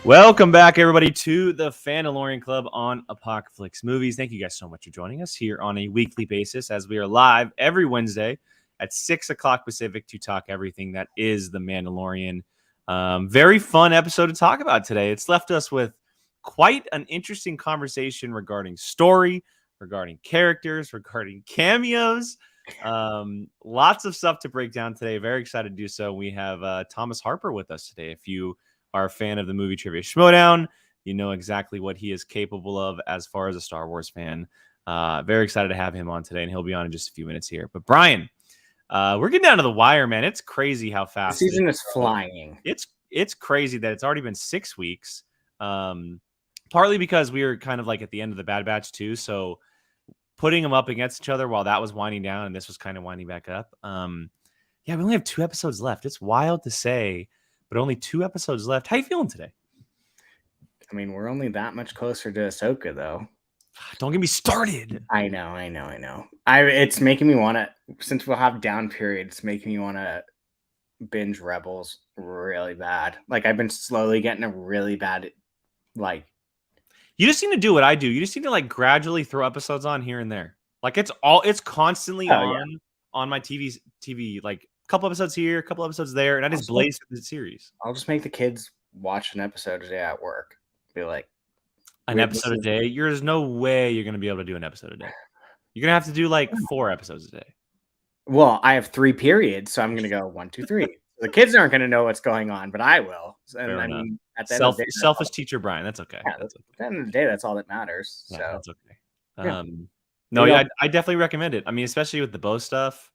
Welcome back, everybody, to the Fandalorian Club on Apocalypse Movies. Thank you guys so much for joining us here on a weekly basis as we are live every Wednesday at 6 o'clock Pacific to talk everything that is the Mandalorian. Very fun episode to talk about today. It's left us with quite an interesting conversation regarding story, regarding characters, regarding cameos. Lots of stuff to break down today. Very excited to do so. We have Thomas Harper with us today. If you are a fan of the movie Trivia Schmodown, you know exactly what he is capable of as far as a Star Wars fan. Very excited to have him on today, and he'll be on in just a few minutes here. But Brian, we're getting down to the wire, man. It's crazy how fast the season is flying. It's crazy that it's already been 6 weeks. Partly because we were kind of like at the end of the Bad Batch too, so putting them up against each other while that was winding down and this was kind of winding back up. Yeah, we only have 2 episodes left. It's wild to say, but only 2 episodes left. How you feeling today? I mean, we're only that much closer to Ahsoka, though. Don't get me started. I know. It's making me want to, since we'll have down periods, it's making me want to binge Rebels really bad. Like, I've been slowly getting a really bad, like... You just need to do what I do. You just need to, like, gradually throw episodes on here and there. Like, it's constantly on my TV, like, a couple episodes here, a couple episodes there, and I just blaze through the series. I'll just make the kids watch an episode a day at work. Be like, an episode a day? There's no way you're going to be able to do an episode a day. You're going to have to do like 4 episodes a day. Well, I have 3 periods, so I'm going to go 1, 2, 3. The kids aren't going to know what's going on, but I will. And I mean, at the end of the day, selfish teacher Brian. That's okay. Yeah, that's okay. At the end of the day, that's all that matters. Yeah, so that's okay. Yeah. I definitely recommend it. I mean, especially with the Bo stuff,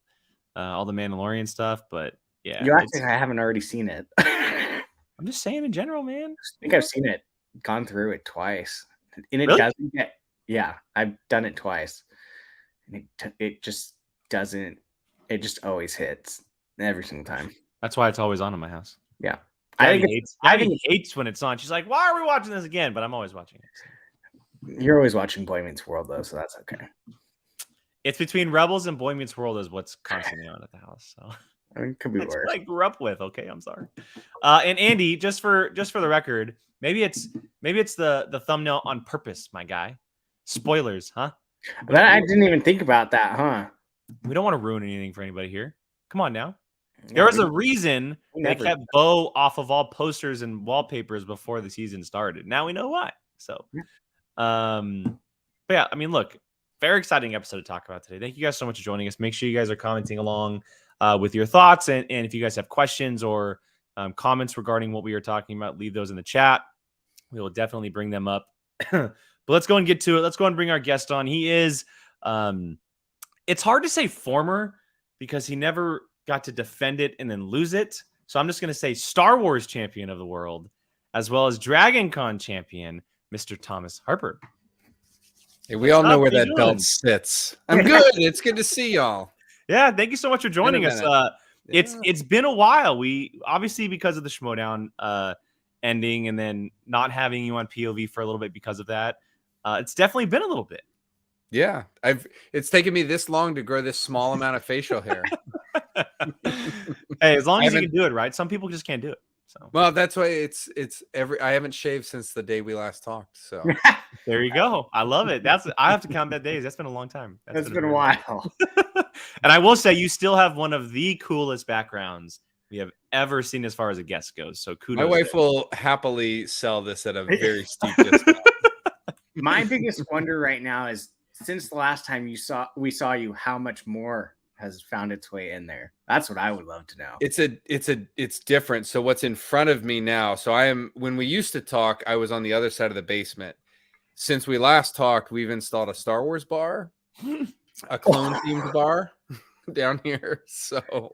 all the Mandalorian stuff. But yeah, you actually I haven't already seen it. I'm just saying in general, man. I think I've seen it, gone through it twice, and it really? doesn't get. Yeah, I've done it twice, and it just doesn't. It just always hits every single time. That's why it's always on in my house. Yeah, I think he hates when it's on. She's like, "Why are we watching this again?" But I'm always watching it. So. You're always watching Boy Meets World, though, so that's okay. It's between Rebels and Boy Meets World is what's constantly on at the house. So I mean, it could be worse. What I grew up with. Okay, I'm sorry. And Andy, just for the record, maybe it's the thumbnail on purpose, my guy. Spoilers, huh? But I didn't even think about that, huh? We don't want to ruin anything for anybody here. Come on now. There was a reason they kept Bo off of all posters and wallpapers before the season started. Now we know why. So, but yeah, I mean, look, very exciting episode to talk about today. Thank you guys so much for joining us. Make sure you guys are commenting along with your thoughts. And if you guys have questions or comments regarding what we are talking about, leave those in the chat. We will definitely bring them up. But let's go and get to it. Let's go and bring our guest on. He is, it's hard to say former because he never got to defend it and then lose it. So I'm just going to say Star Wars champion of the world, as well as Dragon Con champion, Mr. Thomas Harper. Hey, we all know where that belt sits. I'm good. It's good to see y'all. Yeah, thank you so much for joining us. It's been a while. We obviously, because of the Schmodown ending and then not having you on POV for a little bit because of that, it's definitely been a little bit. Yeah, it's taken me this long to grow this small amount of facial hair. Hey, as long as you can do it, right? Some people just can't do it. So well, that's why I haven't shaved since the day we last talked. So there you go. I love it. I have to count that days. That's been a long time. That's been a while. And I will say you still have one of the coolest backgrounds we have ever seen as far as a guest goes. So kudos. My wife will happily sell this at a very steep discount. My biggest wonder right now is since the last time we saw you, how much more has found its way in there? That's what I would love to know. It's different. So what's in front of me now? So when we used to talk, I was on the other side of the basement. Since we last talked, we've installed a Star Wars a clone themed bar down here. So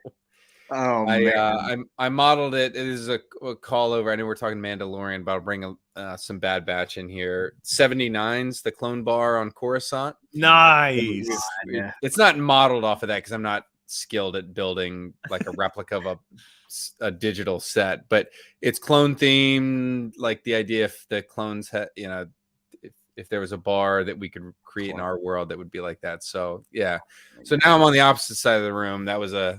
I modeled it. It is a call over. I know we're talking Mandalorian, but I'll bring some Bad Batch in here. 79's the clone bar on Coruscant. Nice. Yeah. It's not modeled off of that because I'm not skilled at building like a replica of a digital set, but it's clone themed. Like the idea if the clones had, if there was a bar that we could create in our world that would be like that. So yeah. So now I'm on the opposite side of the room. That was a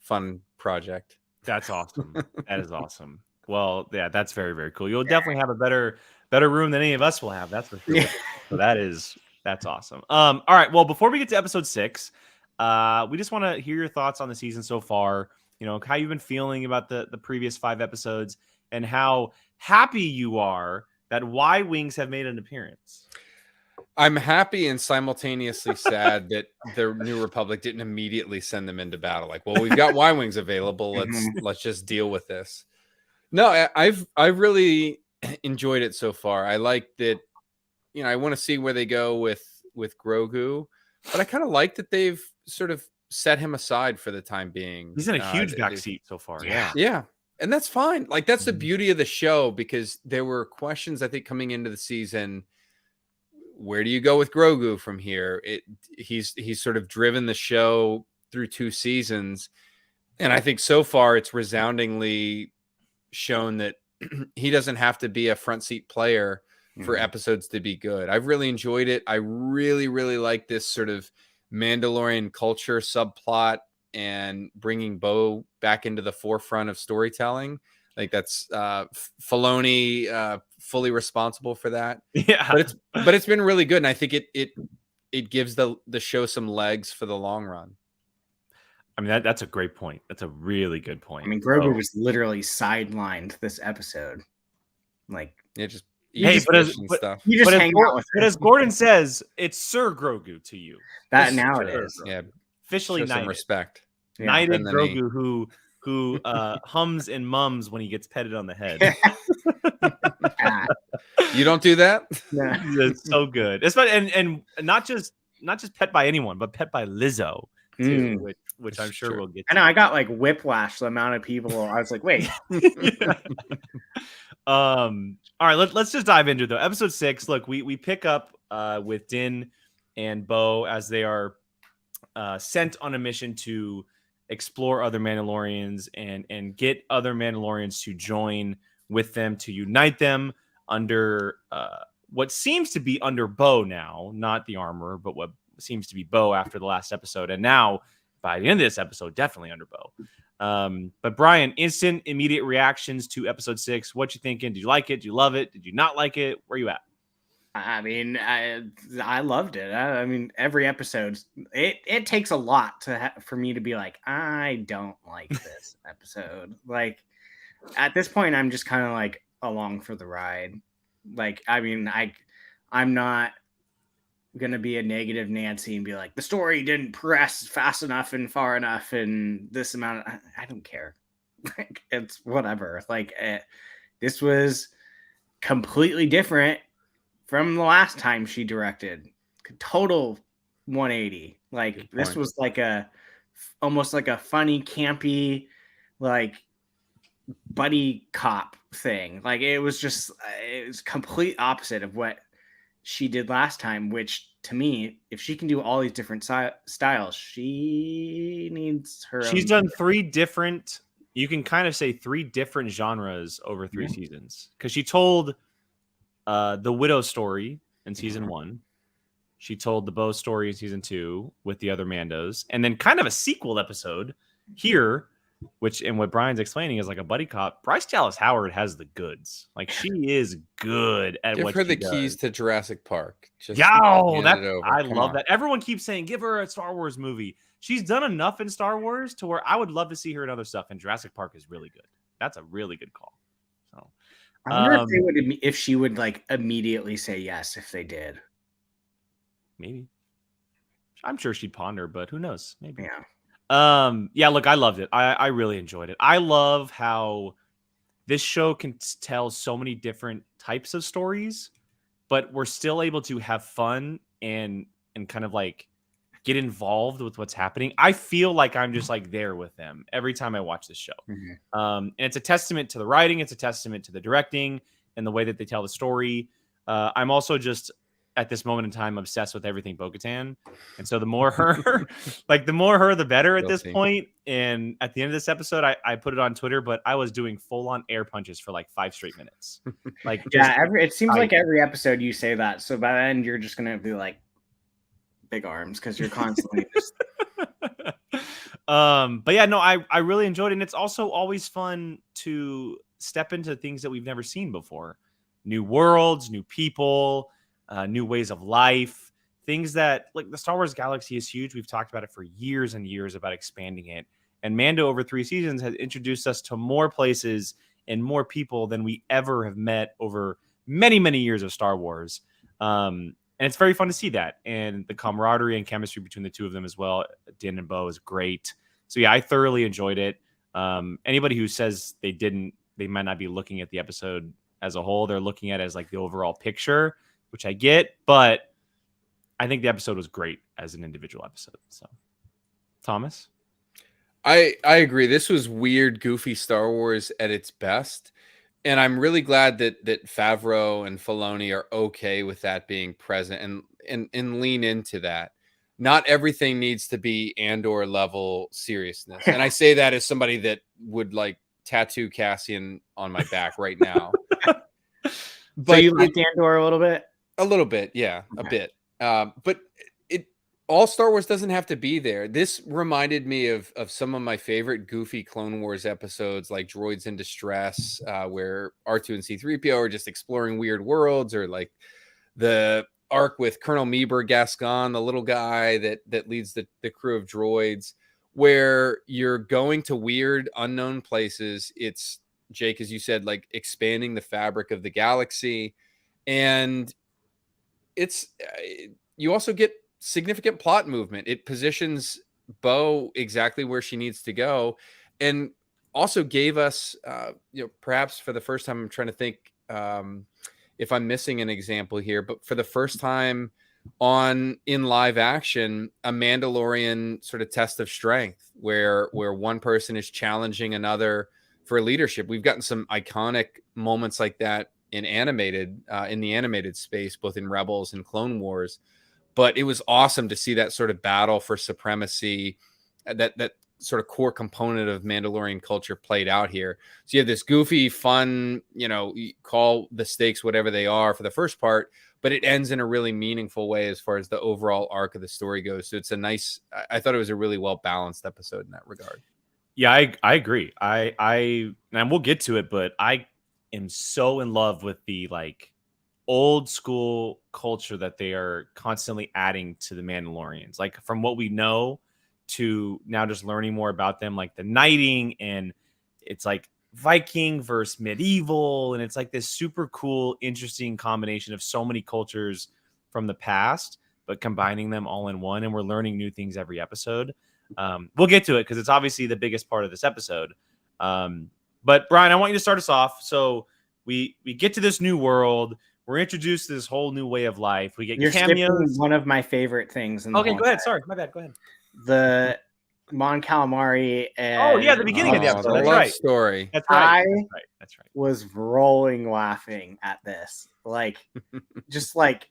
fun project. That's awesome. That is awesome. Well, yeah, that's very, very cool. You'll definitely have a better room than any of us will have. That's for sure. Yeah. So that's awesome. All right. Well, before we get to episode 6, we just want to hear your thoughts on the season so far. You know, how you've been feeling about the previous 5 episodes and how happy you are that Y Wings have made an appearance. I'm happy and simultaneously sad that the New Republic didn't immediately send them into battle. Like, well, we've got Y-Wings available. Let's just deal with this. No, I've really enjoyed it so far. I like that, you know, I want to see where they go with Grogu, but I kind of like that they've sort of set him aside for the time being. He's in a huge backseat so far. Yeah. And that's fine. Like, that's the Mhm. beauty of the show, because there were questions, I think, coming into the season. Where do you go with Grogu from here? He's sort of driven the show through 2 seasons. And I think so far it's resoundingly shown that he doesn't have to be a front seat player for episodes to be good. I've really enjoyed it. I really, really like this sort of Mandalorian culture subplot and bringing Bo back into the forefront of storytelling. Like, that's Filoni fully responsible for that. Yeah. But it's been really good, and I think it gives the show some legs for the long run. I mean, that's a great point. That's a really good point. I mean, Grogu was literally sidelined this episode. Like, Yeah, just stuff. You just hang out with but as Gordon says, it's Sir Grogu to you. That It's now Sir it is. Grogu. Yeah, Officially show some knighted. respect. Yeah. Knighted And then he- Grogu who hums and mums when he gets petted on the head. You don't do that? Yeah. It's so good. And not just pet by anyone, but pet by Lizzo too, which I'm sure we'll get to. I know, I got like whiplash the amount of people. I was like, wait. Yeah. All right, let's just dive into it though. Episode 6. Look, we pick up with Din and Bo as they are sent on a mission to explore other Mandalorians and get other Mandalorians to join with them, to unite them under what seems to be under Bo now, not the armor, but what seems to be Bo after the last episode, and now by the end of this episode, definitely under Bo. But Brian, immediate reactions to episode 6. What you thinking? Did you like it? Did you love it? Did you not like it? Where you at? I mean, I loved it. I mean, every episode, it takes a lot for me to be like, I don't like this episode. Like, at this point, I'm just kind of like along for the ride. Like, I mean, I'm not gonna be a negative Nancy and be like, the story didn't progress fast enough and far enough and this amount. I don't care. Like, it's whatever. Like, this was completely different from the last time she directed. Total 180. Like, this was like almost like a funny, campy, like buddy cop thing. Like, it was complete opposite of what she did last time, which to me, if she can do all these different styles, she needs her. She's done 3 different, you can kind of say 3 different genres over 3 seasons, because she told the Widow story in season 1. She told the Bo story in season 2 with the other Mandos, and then kind of a sequel episode here, which, and what Brian's explaining, is like a buddy cop. Bryce Dallas Howard has the goods. Like, she is good at Give what her she the keys to Jurassic Park. Just I love that. Everyone keeps saying, give her a Star Wars movie. She's done enough in Star Wars to where I would love to see her in other stuff, and Jurassic Park is really good. That's a really good call. So I wonder if she would like immediately say yes if they did. Maybe. I'm sure she'd ponder, but who knows? Maybe. Yeah. Yeah, look, I loved it. I really enjoyed it. I love how this show can tell so many different types of stories, but we're still able to have fun and kind of like get involved with what's happening. I feel like I'm just like there with them every time I watch this show. And it's a testament to the writing. It's a testament to the directing and the way that they tell the story. I'm also just at this moment in time obsessed with everything Bo-Katan. And so the more her, the better at this point. And at the end of this episode, I put it on Twitter, but I was doing full on air punches for like 5 straight minutes. Like, it seems like every episode you say that. So by the end, you're just going to be like big arms because you're constantly just. But yeah, no, I really enjoyed it. And it's also always fun to step into things that we've never seen before. New worlds, new people, new ways of life, things that, like, the Star Wars galaxy is huge. We've talked about it for years and years about expanding it. And Mando over 3 seasons has introduced us to more places and more people than we ever have met over many, many years of Star Wars. And it's very fun to see that. And the camaraderie and chemistry between the two of them as well, Din and Bo, is great. So yeah, I thoroughly enjoyed it. Anybody who says they didn't, they might not be looking at the episode as a whole. They're looking at it as like the overall picture, which I get, but I think the episode was great as an individual episode. So, Thomas? I agree. This was weird, goofy Star Wars at its best. And I'm really glad that Favreau and Filoni are okay with that being present and lean into that. Not everything needs to be Andor level seriousness. And I say that as somebody that would like tattoo Cassian on my back right now. But so you like Andor a little bit? A little bit, yeah, okay. A bit. But all Star Wars doesn't have to be there. This reminded me of some of my favorite goofy Clone Wars episodes, like Droids in Distress, where R2 and C-3PO are just exploring weird worlds, or like the arc with Colonel Meeber Gascon, the little guy that leads the crew of droids, where you're going to weird, unknown places. It's, Jake, as you said, like expanding the fabric of the galaxy. And it's, you also get significant plot movement. It positions Bo exactly where she needs to go, and also gave us, perhaps for the first time, I'm trying to think if I'm missing an example here, but for the first time in live action, a Mandalorian sort of test of strength, where one person is challenging another for leadership. We've gotten some iconic moments like that in the animated space, both in Rebels and Clone Wars. But it was awesome to see that sort of battle for supremacy, that sort of core component of Mandalorian culture played out here. So you have this goofy, fun, you call the stakes whatever they are for the first part, but it ends in a really meaningful way as far as the overall arc of the story goes. So it's I thought it was a really well-balanced episode in that regard. Yeah, I agree. And we'll get to it, but I am so in love with the like old school culture that they are constantly adding to the Mandalorians. Like, from what we know to now just learning more about them, like the knighting, and it's like Viking versus medieval, and it's like this super cool, interesting combination of so many cultures from the past, but combining them all in one. And we're learning new things every episode. We'll get to it because it's obviously the biggest part of this episode. But Brian, I want you to start us off. So we get to this new world. We're introduced to this whole new way of life. We get cameos. One of my favorite things. Okay, go ahead. Sorry, my bad. Go ahead. The Mon Calamari and the beginning of the episode. That's right. Story. That's right. That's right. Was rolling laughing at this, like, just like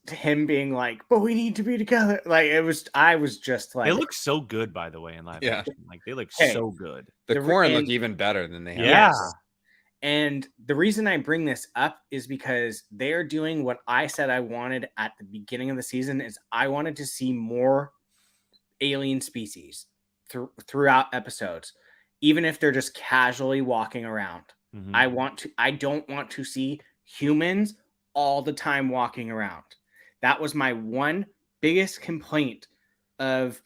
him being like, "But we need to be together." Like, it was. I was just like, they look so good, by the way, in live action. Like, they look so good. The Quarren look even better than they have. Yeah. Yes. And the reason I bring this up is because they're doing what I said I wanted at the beginning of the season. Is I wanted to see more alien species throughout episodes, even if they're just casually walking around. Mm-hmm. I don't want to see humans all the time walking around. That was my one biggest complaint of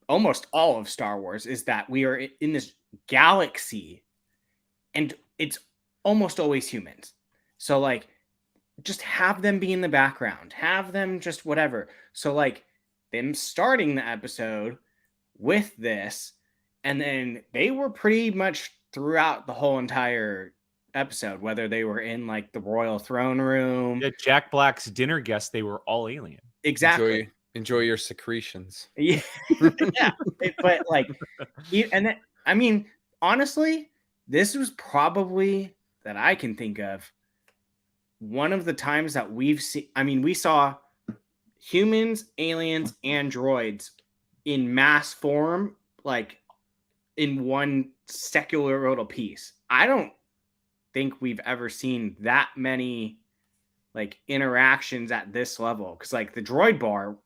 almost all of Star Wars, is that we are in this galaxy and it's almost always humans. So like, just have them be in the background, have them just whatever. So like, them starting the episode with this, and then they were pretty much throughout the whole entire episode, whether they were in like the royal throne room. Yeah, Jack Black's dinner guests, they were all alien. Exactly. Enjoy your secretions. Yeah. Yeah. But like, and then, I mean, honestly, this was probably, that I can think of, one of the times that we've seen, I mean, we saw humans, aliens, and droids in mass form, like in one secular piece. I don't think we've ever seen that many like interactions at this level, because like the droid bar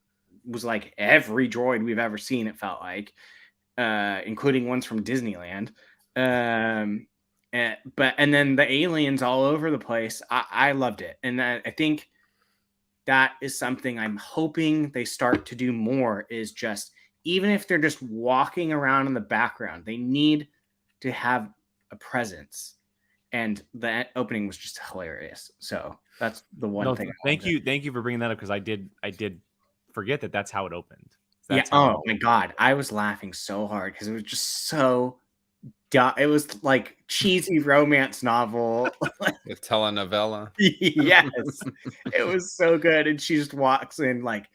was like every droid we've ever seen, it felt like, including ones from Disneyland. And And then the aliens all over the place. I loved it, and I think that is something I'm hoping they start to do more. Is just even if they're just walking around in the background, they need to have a presence. And that opening was just hilarious. So that's the one thing. Thank you for bringing that up, because I did forget that that's how it opened. That's oh my god, I was laughing so hard because it was just so. It was like cheesy romance novel. A telenovela. Yes, it was so good, and she just walks in like,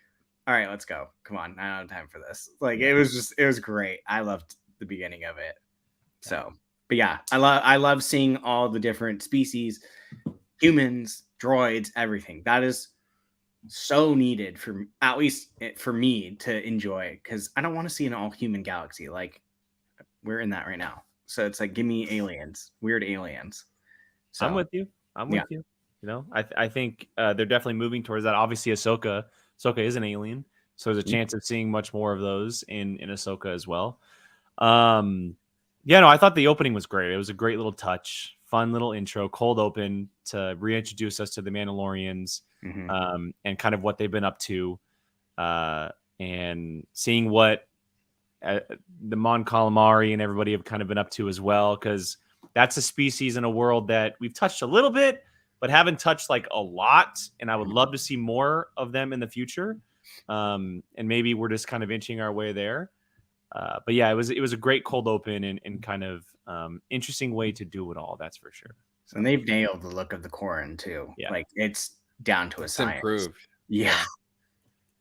"All right, let's go. Come on, I don't have time for this." Like it was great. I loved the beginning of it. So, but yeah, I love seeing all the different species, humans, droids, everything. That is so needed for at least for me to enjoy, because I don't want to see an all human galaxy. Like we're in that right now. So it's like, give me aliens, weird aliens. So I'm with you. You know, I think they're definitely moving towards that. Obviously, Ahsoka is an alien, so there's a chance of seeing much more of those in Ahsoka as well. I thought the opening was great. It was a great little touch, fun little intro, cold open to reintroduce us to the Mandalorians, and kind of what they've been up to, and seeing what the Mon Calamari and everybody have kind of been up to as well, because that's a species in a world that we've touched a little bit, but haven't touched like a lot. And I would love to see more of them in the future. And maybe we're just kind of inching our way there. But yeah, it was a great cold open and kind of interesting way to do it all. That's for sure. So, and they've nailed the look of the Corrin too. Yeah. Like it's down to a science. Improved. Yeah.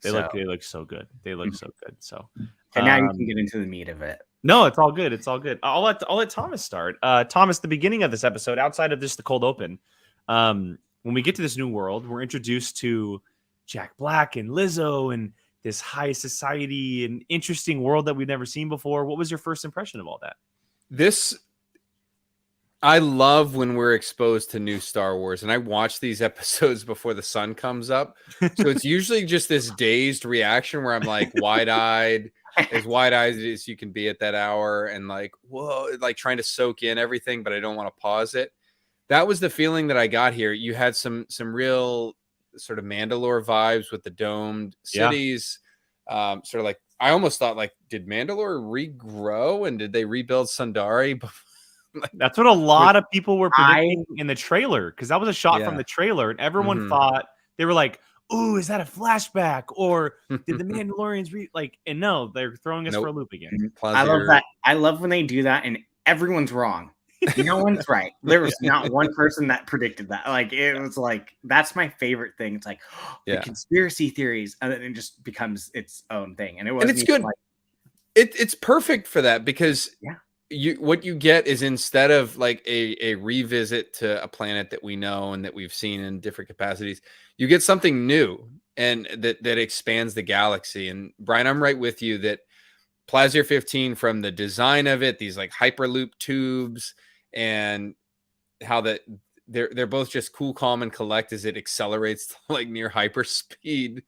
They look so good. They look so good. So. And now you can get into the meat of it. No, it's all good. It's all good. I'll let Thomas start. Thomas, the beginning of this episode, outside of just the cold open, when we get to this new world, we're introduced to Jack Black and Lizzo and this high society and interesting world that we've never seen before. What was your first impression of all that? I love when we're exposed to new Star Wars, and I watch these episodes before the sun comes up. So it's usually just this dazed reaction where I'm like wide-eyed, as wide-eyed as you can be at that hour, and like, whoa, like trying to soak in everything, but I don't want to pause it. That was the feeling that I got here. You had some real sort of Mandalore vibes with the domed cities. Sort of like, I almost thought, like, did Mandalore regrow and did they rebuild Sundari? That's what a lot of people were predicting in the trailer, because that was a shot from the trailer, and everyone thought, they were like, "Ooh, is that a flashback? Or did the Mandalorians and no, they're throwing us for a loop again." I love that. I love when they do that and everyone's wrong. No one's right. There was not one person that predicted that. Like it was like, that's my favorite thing. It's like the conspiracy theories, and then it just becomes its own thing. And it's good. Like, it's perfect for that, because what you get is, instead of like a revisit to a planet that we know and that we've seen in different capacities, you get something new and that expands the galaxy. And Brian, I'm right with you that Plazier 15, from the design of it, these like hyperloop tubes, and how that they're both just cool, calm, and collect as it accelerates to like near hyper speed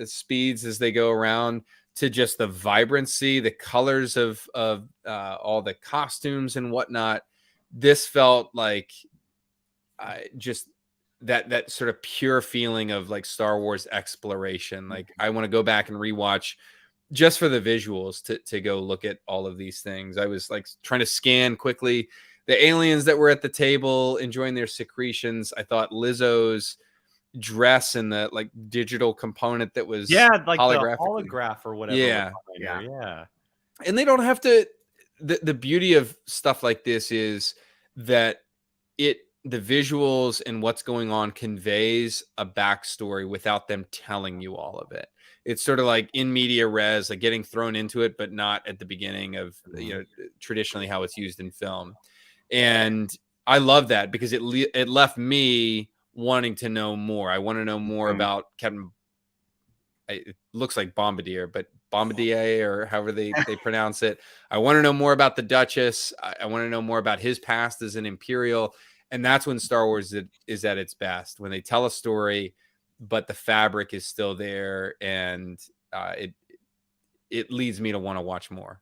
speeds as they go around, to just the vibrancy, the colors of all the costumes and whatnot. This felt like just that sort of pure feeling of like Star Wars exploration. Like I want to go back and rewatch just for the visuals to go look at all of these things. I was like trying to scan quickly the aliens that were at the table enjoying their secretions. I thought Lizzo's dress and the like digital component that was like the holograph or whatever. Yeah. And they don't have to. The beauty of stuff like this is that the visuals and what's going on conveys a backstory without them telling you all of it. It's sort of like in media res, like getting thrown into it, but not at the beginning of, traditionally how it's used in film. And I love that, because it left me wanting to know more. I want to know more about Captain. It looks like Bombardier, but Bombardier, or however they pronounce it. I want to know more about the Duchess. I want to know more about his past as an Imperial. And that's when Star Wars is at its best, when they tell a story, but the fabric is still there, and it leads me to want to watch more.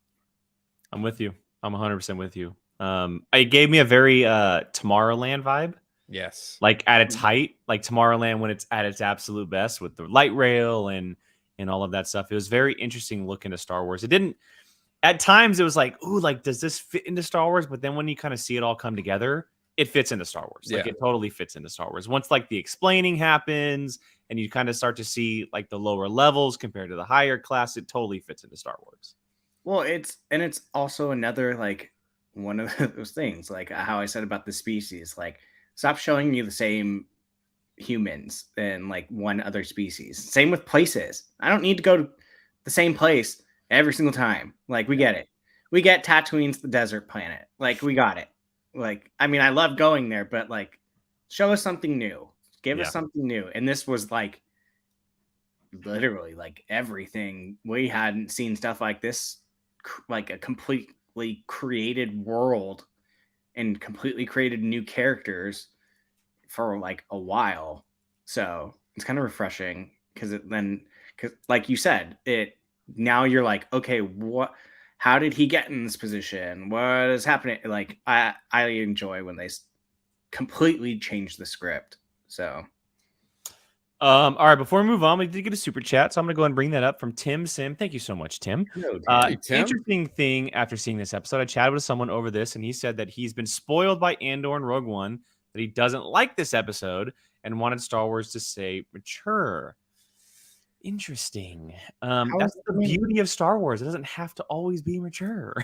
I'm with you. I'm 100% with you. It gave me a very Tomorrowland vibe. Yes. Like at its height, like Tomorrowland when it's at its absolute best with the light rail and all of that stuff. It was very interesting look into Star Wars. It didn't at times it was like, ooh, like does this fit into Star Wars? But then when you kind of see it all come together, it fits into Star Wars. Like Yeah. it totally fits into Star Wars. Once like the explaining happens and you kind of start to see like the lower levels compared to the higher class, it totally fits into Star Wars. Well, it's also another like one of those things, like how I said about the species, like stop showing me the same humans than like one other species. Same with places. I don't need to go to the same place every single time. Like we get it. We get Tatooine's the desert planet. Like we got it. Like I mean, I love going there, but like show us something new. Give us something new. And this was like literally like everything. We hadn't seen stuff like this, like a completely created world and completely created new characters for like a while. So it's kind of refreshing because like you said, now you're like, okay, how did he get in this position? What is happening? Like I enjoy when they completely change the script. So all right, before we move on, we did get a super chat, so I'm gonna go ahead and bring that up from Tim Sim. Thank you so much, Tim. hello, Tim. Tim? Interesting thing after seeing this episode, I chatted with someone over this, and he said that he's been spoiled by Andor and Rogue One, that he doesn't like this episode and wanted Star Wars to stay mature. Interesting. That's the beauty of Star Wars. It doesn't have to always be mature.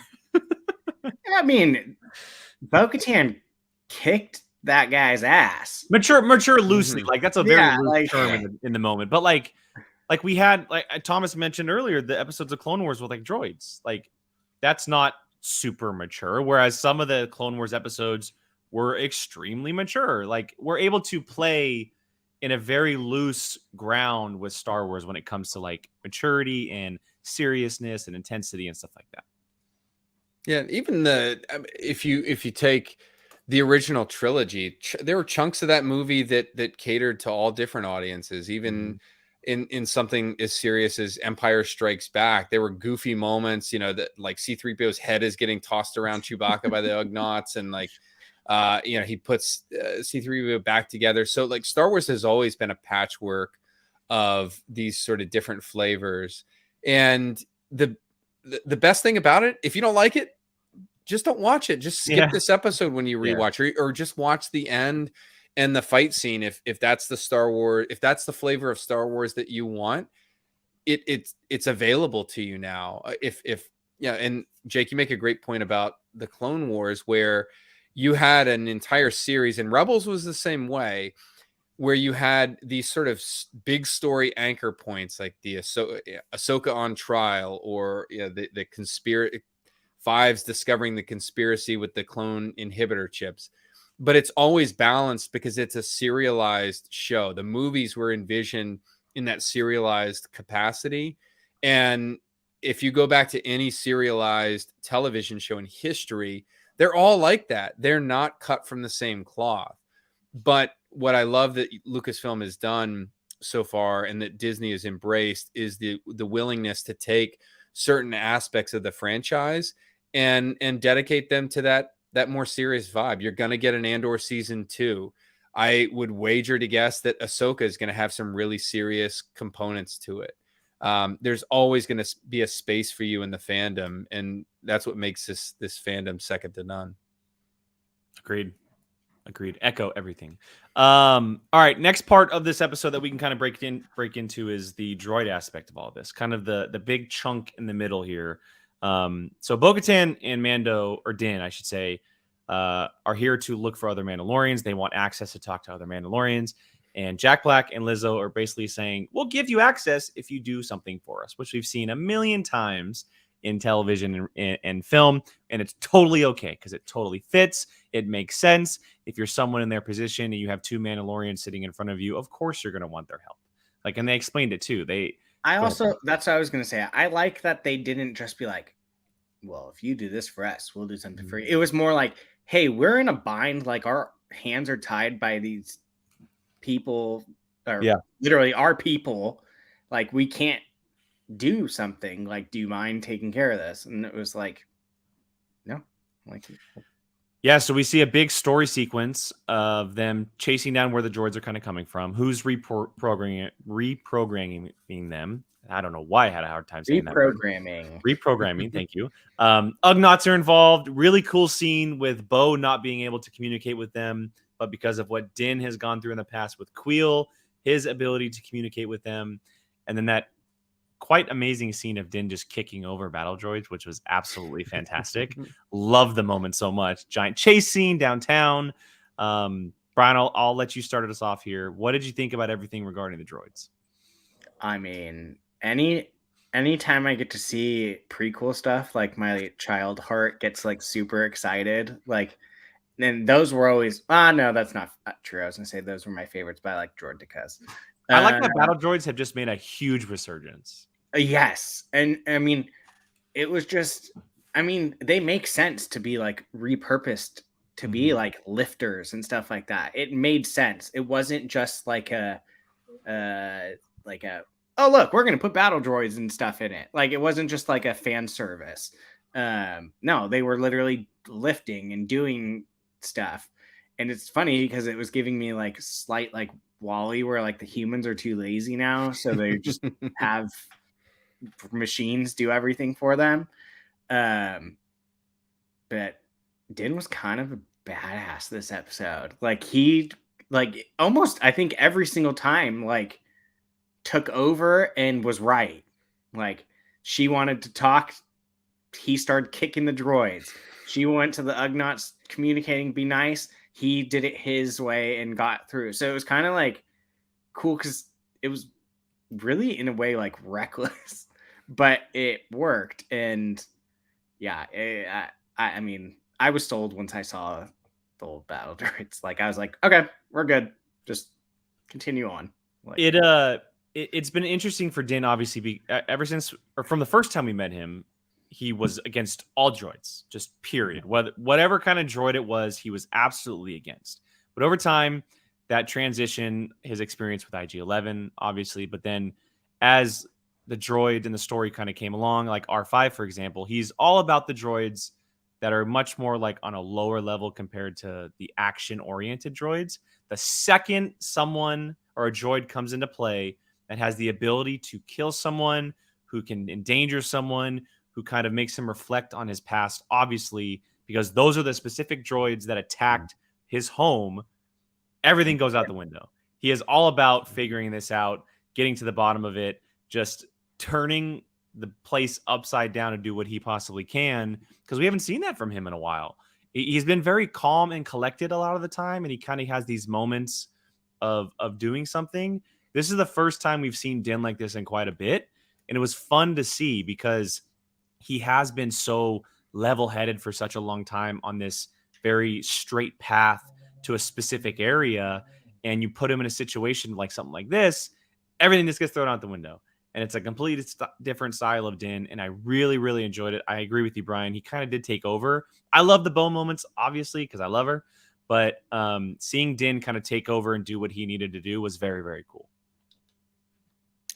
I mean, Bo-Katan kicked that guy's ass. Mature loosely. Like that's a very loose like, term in the moment. But like we had, like Thomas mentioned earlier, the episodes of Clone Wars with like droids. Like that's not super mature. Whereas some of the Clone Wars episodes were extremely mature. Like we're able to play in a very loose ground with Star Wars when it comes to like maturity and seriousness and intensity and stuff like that. Yeah, even if you take the original trilogy, there were chunks of that movie that catered to all different audiences. Even in something as serious as Empire Strikes Back, there were goofy moments. You know that like C-3PO's head is getting tossed around Chewbacca by the Ugnaughts, and like he puts C-3PO back together. So like Star Wars has always been a patchwork of these sort of different flavors, and the best thing about it, if you don't like it, just don't watch it. Just skip this episode when you rewatch, or just watch the end and the fight scene. If that's the Star Wars, if that's the flavor of Star Wars that you want, it's available to you now. And Jake, you make a great point about the Clone Wars, where you had an entire series, and Rebels was the same way, where you had these sort of big story anchor points, like the Ahsoka on trial, or the conspiracy. Fives discovering the conspiracy with the clone inhibitor chips. But it's always balanced because it's a serialized show. The movies were envisioned in that serialized capacity. And if you go back to any serialized television show in history, they're all like that. They're not cut from the same cloth. But what I love that Lucasfilm has done so far, and that Disney has embraced, is the willingness to take certain aspects of the franchise and dedicate them to that more serious vibe. You're going to get an Andor season 2. I would wager to guess that Ahsoka is going to have some really serious components to it. There's always going to be a space for you in the fandom, and that's what makes this fandom second to none. Agreed. Echo everything. All right, next part of this episode that we can kind of break into is the droid aspect of all of this, kind of the big chunk in the middle here. So Bo-Katan and Mando, or Din, I should say, are here to look for other Mandalorians. They want access to talk to other Mandalorians. And Jack Black and Lizzo are basically saying, we'll give you access if you do something for us, which we've seen a million times in television and film. And it's totally okay because it totally fits. It makes sense. If you're someone in their position and you have 2 Mandalorians sitting in front of you, of course you're going to want their help. Like, and they explained it too. that's what I was going to say. I like that they didn't just be like, well, if you do this for us, we'll do something for you. It was more like, hey, we're in a bind. Like our hands are tied by these people, or literally our people. Like we can't do something. Like, do you mind taking care of this? And it was like, no, like Yeah, so we see a big story sequence of them chasing down where the droids are kind of coming from. Who's reprogramming them? I don't know why I had a hard time saying that word. Reprogramming, thank you. Ugnaughts are involved. Really cool scene with Bo not being able to communicate with them, but because of what Din has gone through in the past with Queel, his ability to communicate with them, and then that quite amazing scene of Din just kicking over battle droids, which was absolutely fantastic. Love the moment so much. Giant chase scene downtown. Brian, I'll let you start us off here. What did you think about everything regarding the droids? I mean, anytime I get to see prequel stuff, like my child heart gets like super excited. Like, and those were always no, that's not true. I was gonna say those were my favorites, but I like Droidicas. I like that battle droids have just made a huge resurgence. Yes, and I mean, it was just, I mean, they make sense to be like repurposed to be like lifters and stuff like that. It made sense. It wasn't just like a oh look, we're gonna put battle droids and stuff in it. Like it wasn't just like a fan service. No, they were literally lifting and doing stuff. And it's funny because it was giving me like slight like Wally, where like the humans are too lazy now, so they just have machines do everything for them. But Din was kind of a badass this episode. Like he like almost, I think every single time like took over and was right. Like she wanted to talk, he started kicking the droids. She went to the Ugnaughts communicating, be nice. He did it his way and got through. So it was kind of like cool because it was really in a way like reckless, but it worked. And yeah, I mean, I was sold once I saw the old battle droids. Like I was like, okay, we're good. Just continue on. Like, it's been interesting for Din, obviously, ever since or from the first time we met him. He was against all droids, just period. Whatever kind of droid it was, he was absolutely against. But over time, that transition, his experience with IG-11, obviously, but then as the droid and the story kind of came along, like R5, for example, he's all about the droids that are much more like on a lower level compared to the action-oriented droids. The second someone or a droid comes into play that has the ability to kill someone, who can endanger someone, who kind of makes him reflect on his past, obviously, because those are the specific droids that attacked his home, everything goes out the window. He is all about figuring this out, getting to the bottom of it, just turning the place upside down to do what he possibly can, because we haven't seen that from him in a while. He's been very calm and collected a lot of the time, and he kind of has these moments of doing something. This is the first time we've seen Din like this in quite a bit, and it was fun to see because he has been so level-headed for such a long time on this very straight path to a specific area, and you put him in a situation like something like this, everything just gets thrown out the window. And it's a completely different style of Din, and I really, really enjoyed it. I agree with you, Brian. He kind of did take over. I love the Bo moments, obviously, because I love her. But seeing Din kind of take over and do what he needed to do was very, very cool.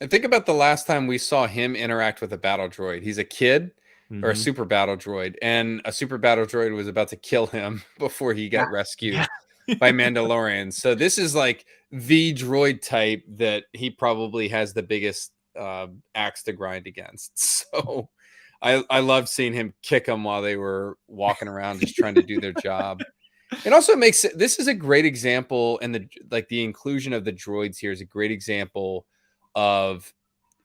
And think about the last time we saw him interact with a battle droid. He's a kid or a super battle droid, and a super battle droid was about to kill him before he got rescued by Mandalorian. So this is like the droid type that he probably has the biggest axe to grind against. So I loved seeing him kick them while they were walking around just trying to do their job. It also makes this is a great example, and the inclusion of the droids here is a great example of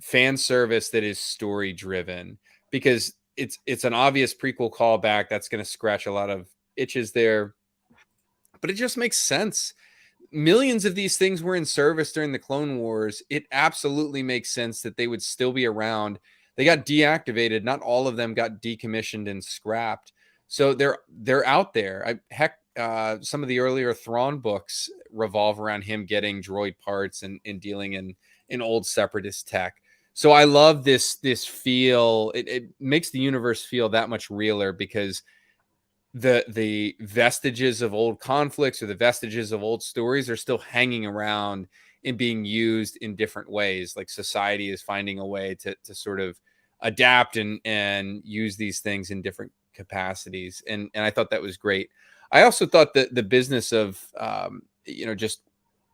fan service that is story driven, because it's an obvious prequel callback that's going to scratch a lot of itches there, but it just makes sense. Millions of these things were in service during the Clone Wars. It absolutely makes sense that they would still be around. They got deactivated. Not all of them got decommissioned and scrapped. So they're out there. Some of the earlier Thrawn books revolve around him getting droid parts and dealing in old separatist tech. So I love this feel. It makes the universe feel that much realer, because the vestiges of old conflicts or the vestiges of old stories are still hanging around and being used in different ways. Like society is finding a way to sort of adapt and use these things in different capacities. And I thought that was great. I also thought that the business of just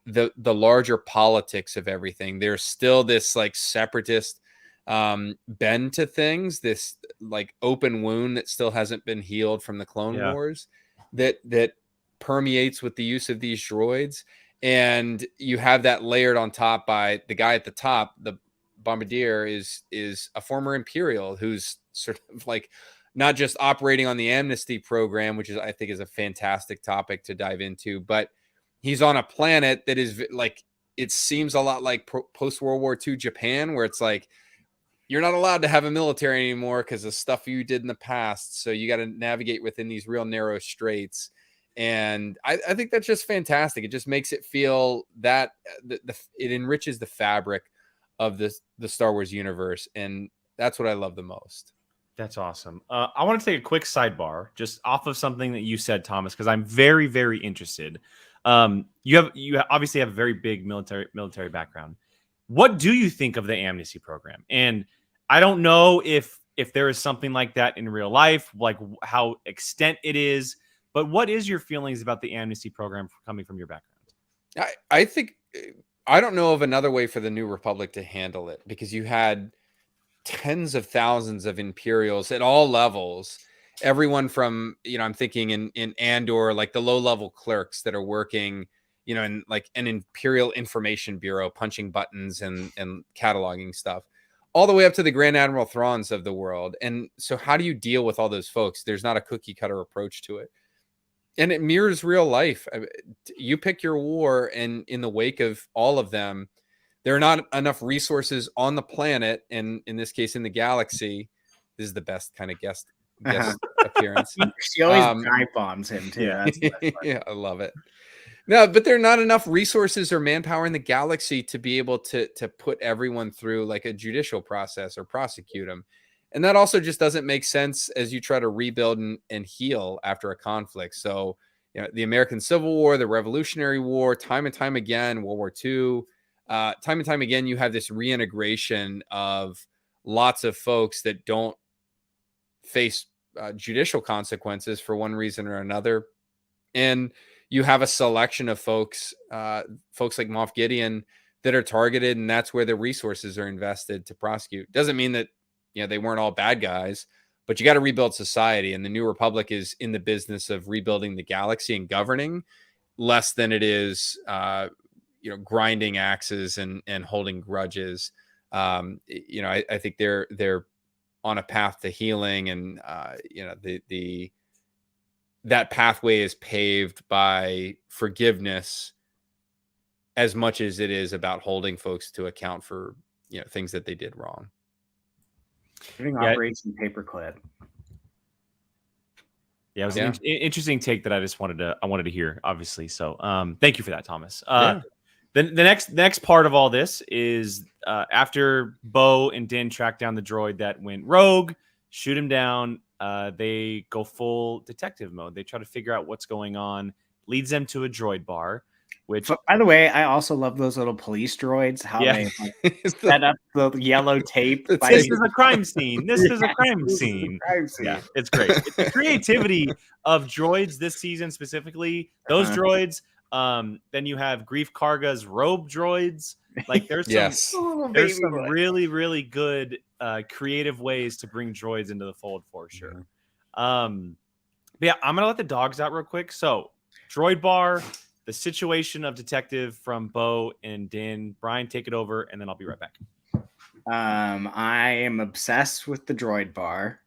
the larger politics of everything. There's still this like separatist bend to things, this like open wound that still hasn't been healed from the Clone Wars that permeates with the use of these droids. And you have that layered on top by the guy at the top. The Bombardier is a former Imperial who's sort of like not just operating on the amnesty program, which is I think is a fantastic topic to dive into, but he's on a planet that is like, it seems a lot like post World War II Japan, where it's like you're not allowed to have a military anymore because of stuff you did in the past. So you got to navigate within these real narrow straits. And I think that's just fantastic. It just makes it feel that it enriches the fabric of the Star Wars universe. And that's what I love the most. That's awesome. I want to take a quick sidebar just off of something that you said, Thomas, because I'm very, very interested. You obviously have a very big military background. What do you think of the amnesty program? And I don't know if there is something like that in real life, like how extent it is. But what is your feelings about the amnesty program coming from your background? I think I don't know of another way for the New Republic to handle it, because you had tens of thousands of Imperials at all levels. Everyone from, I'm thinking in Andor, like the low level clerks that are working, in like an Imperial Information Bureau, punching buttons and cataloging stuff, all the way up to the Grand Admiral Thrawns of the world. And so how do you deal with all those folks? There's not a cookie cutter approach to it. And it mirrors real life. You pick your war, and in the wake of all of them, there are not enough resources on the planet, and in this case, in the galaxy. This is the best kind of guest appearance. She always dive bombs him too. Yeah. That's Yeah, I love it. No, but there are not enough resources or manpower in the galaxy to be able to put everyone through like a judicial process or prosecute them. And that also just doesn't make sense as you try to rebuild and heal after a conflict. So, the American Civil War, the Revolutionary War, time and time again, World War II, time and time again, you have this reintegration of lots of folks that don't face judicial consequences for one reason or another. And you have a selection of folks like Moff Gideon that are targeted, and that's where the resources are invested to prosecute. Doesn't mean that they weren't all bad guys, but you got to rebuild society. And the New Republic is in the business of rebuilding the galaxy and governing, less than it is, grinding axes and holding grudges. I think they're on a path to healing, and that pathway is paved by forgiveness as much as it is about holding folks to account for things that they did wrong. Operation Paperclip. Yeah, it was an interesting take that I wanted to hear, obviously. So thank you for that, Thomas. The next part of all this is after Bo and Din track down the droid that went rogue, shoot him down, they go full detective mode. They try to figure out what's going on, leads them to a droid bar. Which, by the way, I also love those little police droids. How they set up the yellow tape. This is a crime scene. This is a crime scene. Yeah, it's great. It's the creativity of droids this season specifically. Those droids. Then you have Grief Karga's robe droids. Like there's some really, really good creative ways to bring droids into the fold for sure. But yeah, I'm gonna let the dogs out real quick. So droid bar. The situation of detective from Bo and Din. Brian, take it over, and then I'll be right back. I am obsessed with the droid bar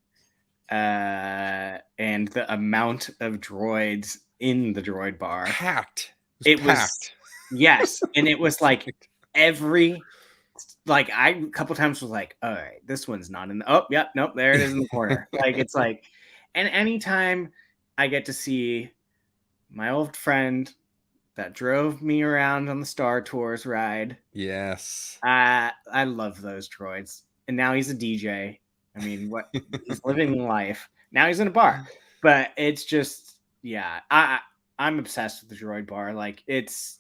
and the amount of droids in the droid bar. Packed. It was packed. Yes, and it was like a couple times was like, all right, this one's not in the. Oh, yep, nope, there it is in the corner. Like it's like, and anytime I get to see my old friend that drove me around on the Star Tours ride. Yes. I love those droids. And now he's a DJ. I mean, he's living life. Now he's in a bar. But it's just, I'm obsessed with the droid bar. Like it's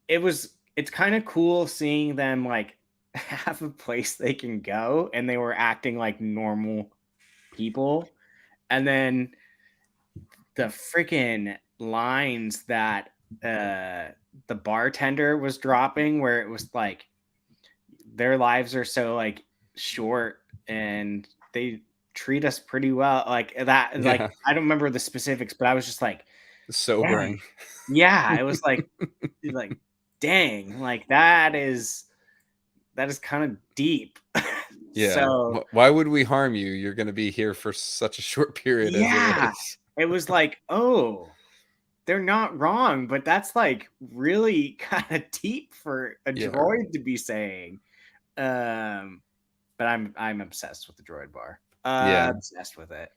kind of cool seeing them like have a place they can go, and they were acting like normal people. And then the freaking lines that the bartender was dropping, where it was like their lives are so like short and they treat us pretty well, like that. Like Yeah. I don't remember the specifics, but I was just like, Sobering. yeah, it was like dang, like that is kind of deep. Yeah. So Why would we harm you? You're going to be here for such a short period as it is. it was like, oh, they're not wrong, but that's like really kind of deep for a droid to be saying. But I'm obsessed with the droid bar. Yeah. Obsessed with it.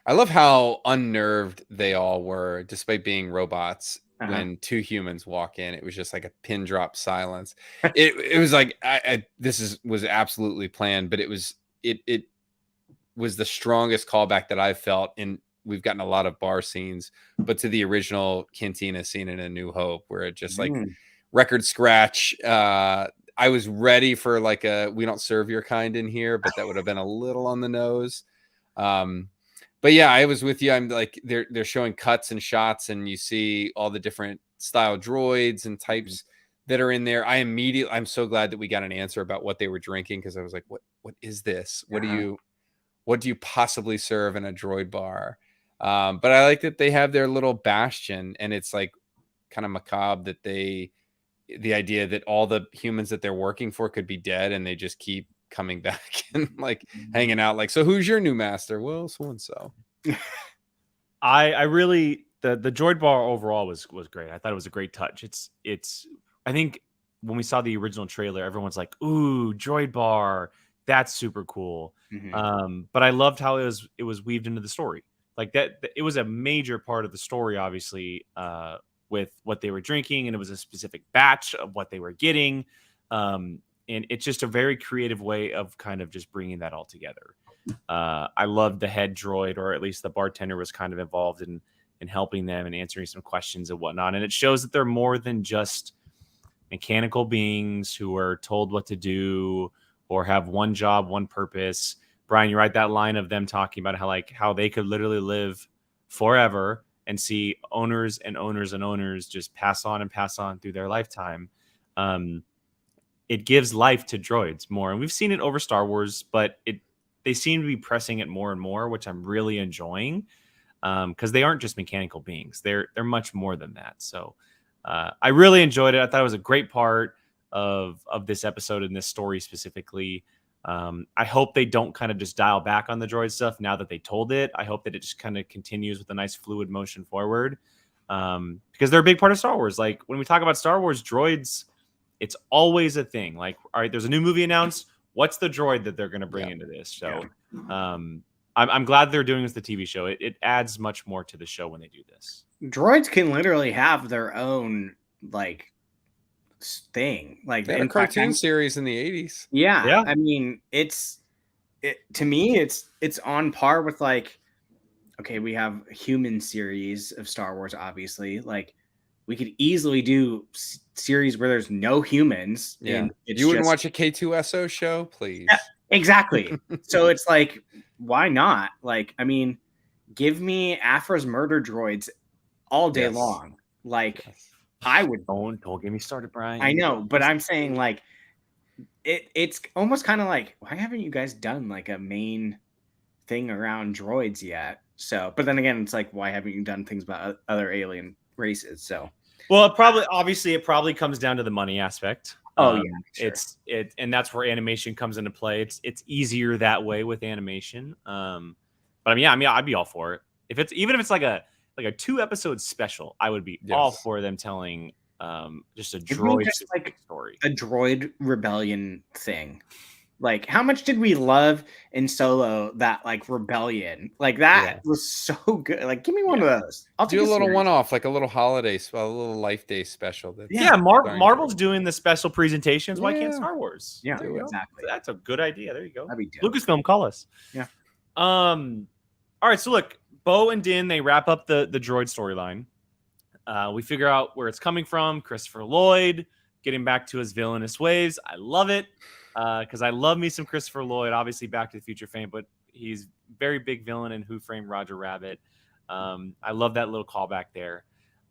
I love how unnerved they all were, despite being robots. When two humans walk in, it was just like a pin drop silence. It was like was absolutely planned, but it was the strongest callback that I've felt. And we've gotten a lot of bar scenes, but to the original cantina scene in A New Hope, where it just like record scratch. I was ready for like we don't serve your kind in here, but that would have been a little on the nose. But yeah, I was with you. I'm like, they're showing cuts and shots, and you see all the different style droids and types that are in there. I'm so glad that we got an answer about what they were drinking, because I was like, what is this? What do you possibly serve in a droid bar? But I like that they have their little bastion, and it's like kind of macabre that the idea that all the humans that they're working for could be dead, and they just keep coming back and like hanging out. Like, so who's your new master? Well, so and so. I really the droid bar overall was great. I thought it was a great touch. It's I think when we saw the original trailer, everyone's like, ooh, droid bar, that's super cool. But I loved how it was weaved into the story. Like that it was a major part of the story, obviously, with what they were drinking, and it was a specific batch of what they were getting. And it's just a very creative way of kind of just bringing that all together. I loved the head droid, or at least the bartender was kind of involved in helping them and answering some questions and whatnot. And it shows that they're more than just mechanical beings who are told what to do or have one job, one purpose. Brian, you write that line of them talking about how they could literally live forever and see owners and owners and owners just pass on through their lifetime. It gives life to droids more. And we've seen it over Star Wars, but they seem to be pressing it more and more, which I'm really enjoying, because they aren't just mechanical beings. They're much more than that. So I really enjoyed it. I thought it was a great part of this episode and this story specifically. I hope they don't kind of just dial back on the droid stuff now that they told it. I hope that it just kind of continues with a nice fluid motion forward, because they're a big part of Star Wars. Like when we talk about Star Wars droids, it's always a thing. Like, all right, there's a new movie announced. What's the droid that they're going to bring into this? So I'm glad they're doing this the TV show. It adds much more to the show when they do this. Droids can literally have their own like thing. Like they had a cartoon series in the 80s. Yeah. I mean, to me, it's on par with like, okay, we have a human series of Star Wars, obviously. Like, we could easily do series where there's no humans. Yeah. You wouldn't watch a K2SO show, please. Yeah, exactly. So it's like, why not? Like, I mean, give me Afra's murder droids all day long. Like, I would. Don't get me started, Brian. I know, but I'm saying like, it's almost kind of like, why haven't you guys done like a main thing around droids yet? So, but then again, it's like, why haven't you done things about other alien races? So, well, it probably comes down to the money aspect. Oh yeah, sure. And that's where animation comes into play. It's easier that way with animation. But I mean, I'd be all for it. If it's like a 2-episode special, I would be all for them telling just a droid story, a droid rebellion thing. Like, how much did we love in Solo that like rebellion? Like that was so good. Like, give me one of those. I'll do a little one-off, like a little holiday, a little Life Day special. Marvel's doing the special presentations. Why can't Star Wars? Yeah, exactly. That's a good idea. There you go. That'd be Lucasfilm, call us. Yeah. All right. So look, Bo and Din, they wrap up the droid storyline. We figure out where it's coming from. Christopher Lloyd getting back to his villainous ways. I love it. Because I love me some Christopher Lloyd, obviously Back to the Future fame, but he's very big villain in Who Framed Roger Rabbit. I love that little callback there.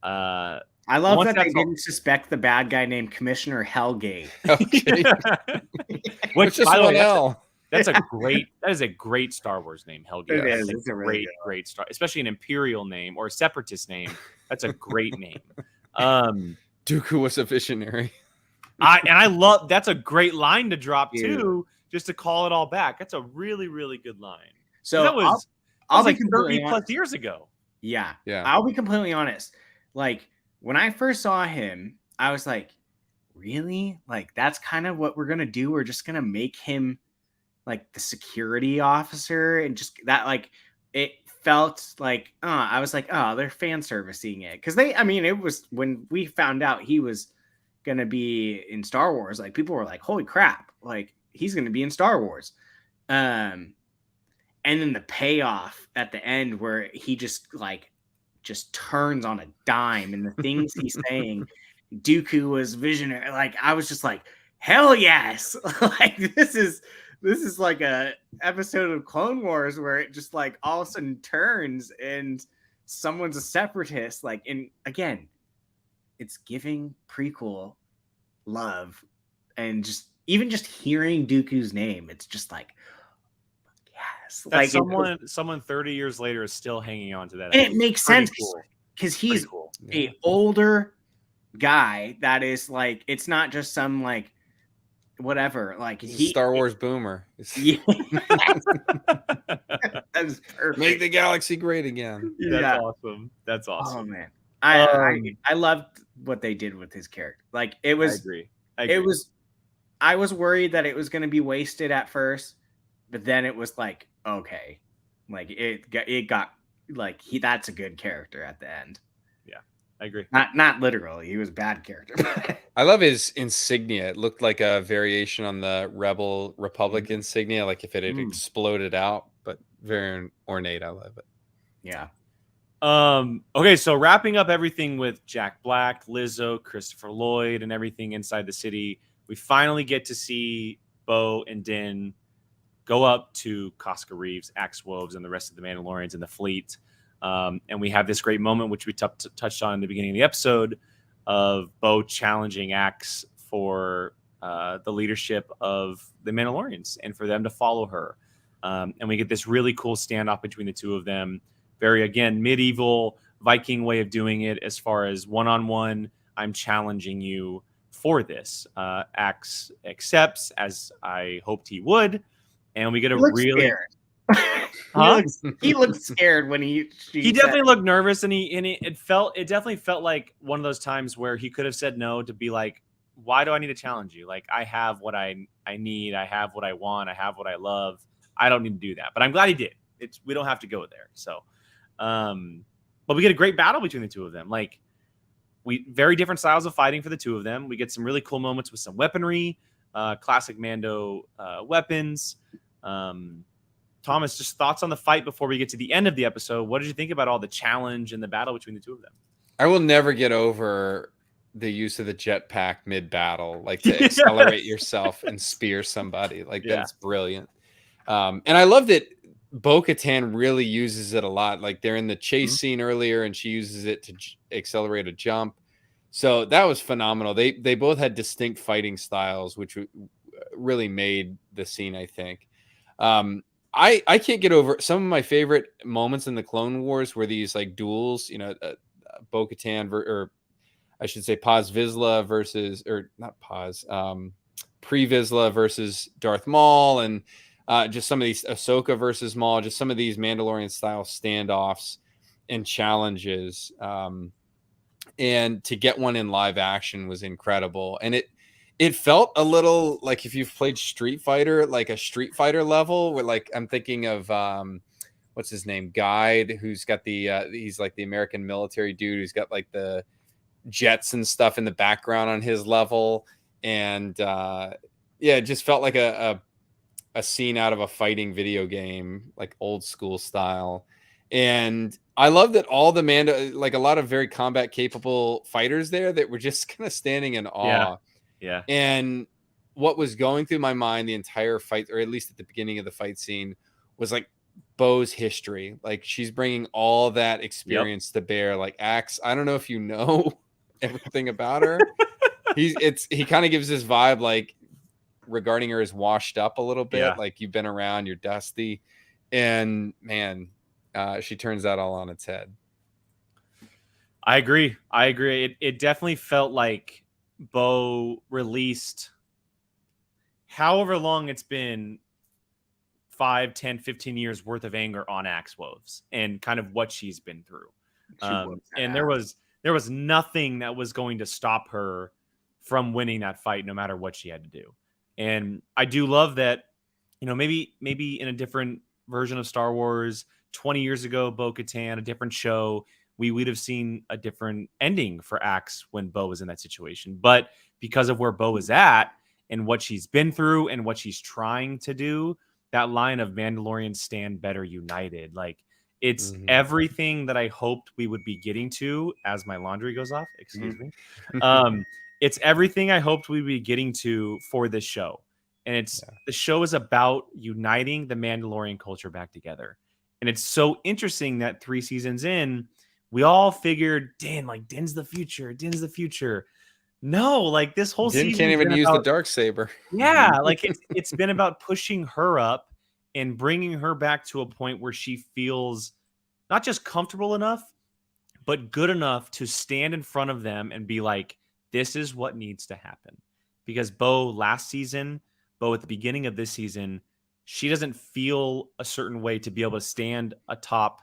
I love Once that they that's all- didn't suspect the bad guy named Commissioner Hellgate. Okay. Which, It's just by the one way, L. that is a great Star Wars name, Hellgate. It That's is. a It's a really great, good great Star, especially an Imperial name or a Separatist name. That's a great name. Dooku was a visionary. I love that's a great line to drop Dude. too, just to call it all back. That's a really, really good line. So that was I'll be like 30 completely plus honest. years ago. Yeah. Yeah. I'll be completely honest. Like when I first saw him, I was like, really? Like that's kind of what we're gonna do. We're just gonna make him like the security officer and just that like it felt like I was like, oh, they're fan servicing it. Cause it was when we found out he was gonna be in Star Wars, like people were like, holy crap, like he's gonna be in Star Wars. And then the payoff at the end where he just turns on a dime and the things he's saying, Dooku was visionary. Like I was just like, hell yes. Like this is like a episode of Clone Wars where it just like all of a sudden turns and someone's a separatist. Like, and again, it's giving prequel love and just hearing Dooku's name, it's just like, yes, That like someone 30 years later is still hanging on to that. and it makes sense Cool. because he's Cool. a older guy that is like, it's not just some like whatever, like He's a Star Wars boomer. Yeah. That's perfect. Make the galaxy great again. That's awesome. That's awesome. Oh man, I loved what they did with his character. Like it was, I agree. I was worried that it was going to be wasted at first, but then it was like, okay, like it got like that's a good character at the end. Yeah, I agree. Not literally, he was a bad character. I love his insignia. It looked like a variation on the Rebel Republic insignia, like if it had exploded out, but very ornate. I love it. Yeah. Okay, so wrapping up everything with Jack Black, Lizzo, Christopher Lloyd, and everything inside the city, we finally get to see Bo and Din go up to Casca Reeves, Axe Woves, and the rest of the Mandalorians in the fleet. And we have this great moment, which we touched on in the beginning of the episode, of Bo challenging Axe for the leadership of the Mandalorians and for them to follow her. And we get this really cool standoff between the two of them. Very, again, medieval Viking way of doing it as far as one-on-one, I'm challenging you for this. Axe accepts, as I hoped he would. And we get a really... He looked scared when he definitely looked nervous, and it definitely felt like one of those times where he could have said no to be like, why do I need to challenge you? Like, I have what I need, I have what I want, I have what I love. I don't need to do that. But I'm glad he did. We don't have to go there. So but we get a great battle between the two of them. Like, very different styles of fighting for the two of them. We get some really cool moments with some weaponry, classic Mando weapons. Thomas, just thoughts on the fight before we get to the end of the episode. What did you think about all the challenge and the battle between the two of them? I will never get over the use of the jetpack mid-battle, like to accelerate yourself and spear somebody. Like, that's brilliant. And I love that Bo-Katan really uses it a lot. Like, they're in the chase scene earlier, and she uses it to accelerate a jump. So that was phenomenal. They both had distinct fighting styles, which really made the scene, I think. I can't get over some of my favorite moments in the Clone Wars were these like duels, Bo-Katan or I should say Paz Vizsla versus, or not Paz, Pre Vizsla versus Darth Maul, and just some of these Ahsoka versus Maul, just some of these Mandalorian style standoffs and challenges. And to get one in live action was incredible. And it felt a little like if you've played Street Fighter, like a Street Fighter level where, like, I'm thinking of what's his name, Guide, who's got the he's like the American military dude who's got like the jets and stuff in the background on his level. And it just felt like a scene out of a fighting video game, like old school style. And I love that all the like a lot of very combat capable fighters there that were just kind of standing in awe. Yeah. And what was going through my mind the entire fight, or at least at the beginning of the fight scene, was like, Bo's history. Like she's bringing all that experience to bear. Like Axe, I don't know if you know everything about her. He kind of gives this vibe like regarding her as washed up a little bit. Yeah. Like you've been around, you're dusty, and man, she turns that all on its head. I agree. It definitely felt like Bo released however long it's been, 5, 10, 15 years worth of anger on Axe Woves and kind of what she's been through. And there was nothing that was going to stop her from winning that fight, no matter what she had to do. And I do love that, maybe in a different version of Star Wars 20 years ago, Bo-Katan, a different show, we'd have seen a different ending for Axe when Bo was in that situation. But because of where Bo is at and what she's been through and what she's trying to do, that line of Mandalorians stand better united, like it's everything that I hoped we would be getting to as my laundry goes off. Excuse me. It's everything I hoped we'd be getting to for this show. And the show is about uniting the Mandalorian culture back together. And it's so interesting that 3 seasons in, we all figured, Din's the future. Din's the future. No, like this whole Din season can't even use the Darksaber. Yeah, like it's been about pushing her up and bringing her back to a point where she feels not just comfortable enough, but good enough to stand in front of them and be like, this is what needs to happen. Because Bo last season, Bo at the beginning of this season, she doesn't feel a certain way to be able to stand atop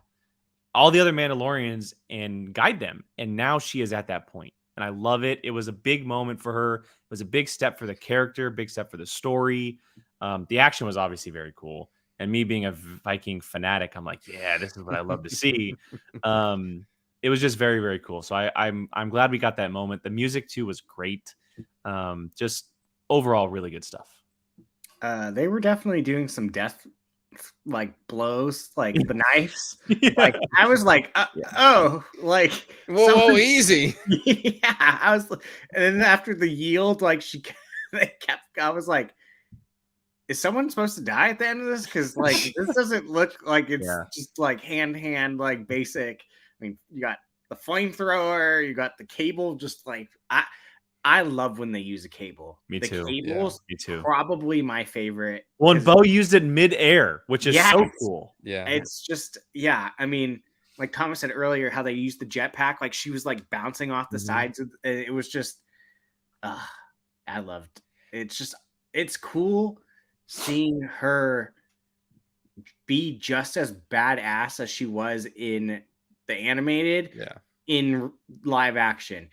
all the other Mandalorians and guide them. And now she is at that point. And I love it. It was a big moment for her. It was a big step for the character, big step for the story. The action was obviously very cool. And me being a Viking fanatic, I'm like, yeah, this is what I love to see. It was just very, very cool. So I'm glad we got that moment. The music too was great. Just overall, really good stuff. They were definitely doing some death blows, like the knives. Like I was like, oh, like whoa, easy. Yeah, I was, and then after the yield, like I was like, is someone supposed to die at the end of this? Because like this doesn't look like it's just like hand like basic. I mean, you got the flamethrower, you got the cable, just like I love when they use a cable. Me the too. Cable's me too. Probably my favorite. Well, and Bo used it mid-air, which is so cool. Yeah. It's just, I mean, like Thomas said earlier, how they used the jetpack, like she was like bouncing off the sides. It was just, I loved it. It's cool seeing her be just as badass as she was in the animated in live action.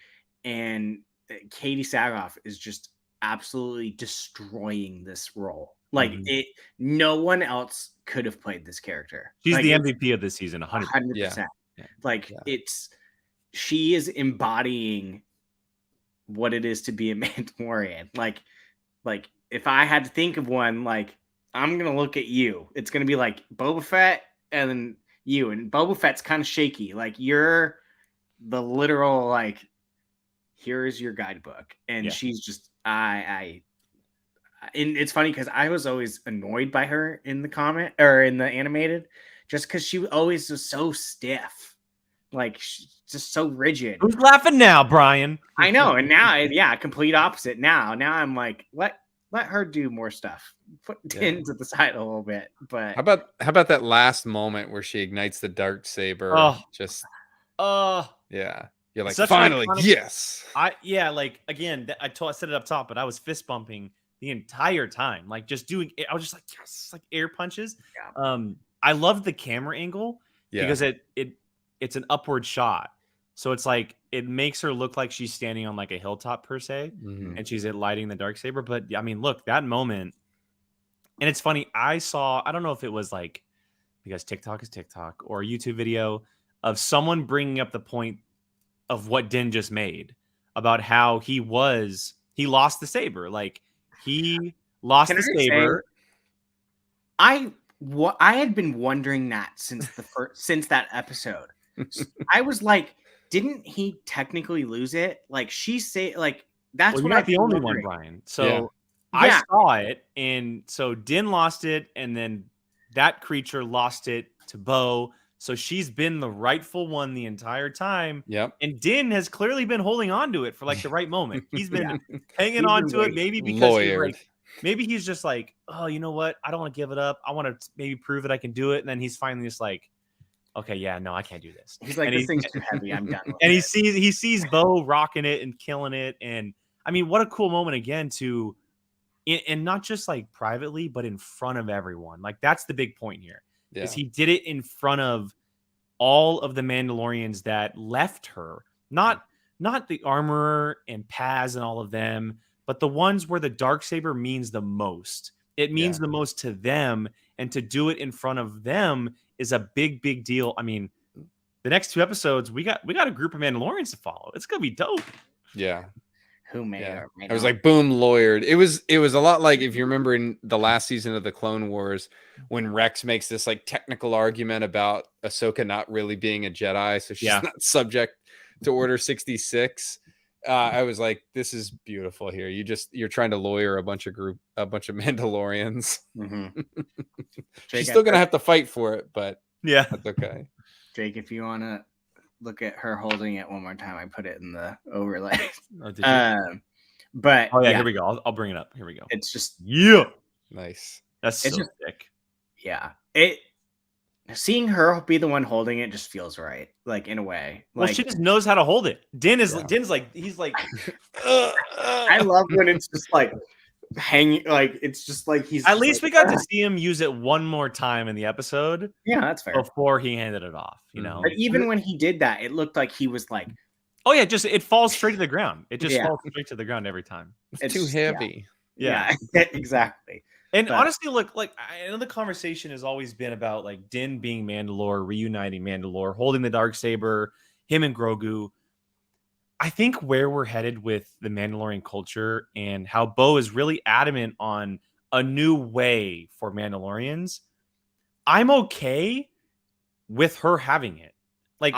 And Katie Sackhoff is just absolutely destroying this role. Like no one else could have played this character. She's like, the MVP of this season, 100%. Yeah. Like she is embodying what it is to be a Mandalorian. Like if I had to think of one, like I'm gonna look at you. It's gonna be like Boba Fett and then you. And Boba Fett's kind of shaky. Like you're the literal like, here's your guidebook. And she's just and it's funny because I was always annoyed by her in the comic or in the animated, just because she always was so stiff, like she's just so rigid. Who's laughing now, Brian? I know, and now, complete opposite. Now I'm like, let her do more stuff. Put Din to the side a little bit. But how about that last moment where she ignites the Darksaber? You're like, finally, yes. I said it up top, but I was fist bumping the entire time, like just doing it. I was just like, yes, like air punches. I loved the camera angle because it's an upward shot, so it's like it makes her look like she's standing on like a hilltop per se, and she's lighting the Darksaber. But I mean, look, that moment, and it's funny. I don't know if it was like because TikTok is TikTok or a YouTube video of someone bringing up the point of what Din just made about how he lost the saber. Like he lost the saber. I had been wondering that since that episode. I was like, didn't he technically lose it? Like she say like that's well, what you're I'm not the only one, Brian. So I saw it, and so Din lost it, and then that creature lost it to Bo. So she's been the rightful one the entire time. Yep. And Din has clearly been holding on to it for like the right moment. He's been hanging He's on been to it, waiting. maybe because he's Lawyered. like, maybe he's just like, oh, you know what? I don't want to give it up. I want to maybe prove that I can do it. And then he's finally just like, okay, yeah, no, I can't do this. He's like, and this thing's too heavy. I'm done with and it. he sees Bo rocking it and killing it. And I mean, what a cool moment again to, and not just like privately, but in front of everyone. Like that's the big point here. Yeah. Is he did it in front of all of the Mandalorians that left her, not the Armorer and Paz and all of them, but the ones where the Darksaber means the most. It means the most to them, and to do it in front of them is a big deal. I mean, the next 2 episodes, we got a group of Mandalorians to follow. It's gonna be dope. Yeah. Who may or may I was not. like, boom, lawyered. It was a lot like, if you remember in the last season of the Clone Wars, when Rex makes this like technical argument about Ahsoka not really being a Jedi, so she's not subject to Order 66. I was like, this is beautiful here. You're trying to lawyer a bunch of Mandalorians. Mm-hmm. She's still gonna have to fight for it, but yeah, that's okay. Jake, if you want to look at her holding it one more time, I put it in the overlay. Oh, did you? But here we go. I'll bring it up. Here we go. It's just Nice. That's it's so just, sick. Yeah, seeing her be the one holding it just feels right, like in a way. Well, Like, she just knows how to hold it. Din's like he's like. I love when it's just like hanging, like it's just like he's. At least like, we got to see him use it one more time in the episode. Yeah, that's fair. Before he handed it off, you know. But even when he did that, it looked like he was like, oh yeah, just it falls straight to the ground. It just falls straight to the ground every time. It's too heavy. Yeah, exactly. And honestly, look, like I know the conversation has always been about like Din being Mandalore, reuniting Mandalore, holding the Darksaber, him and Grogu. I think where we're headed with the Mandalorian culture and how Bo is really adamant on a new way for Mandalorians, I'm okay with her having it. Like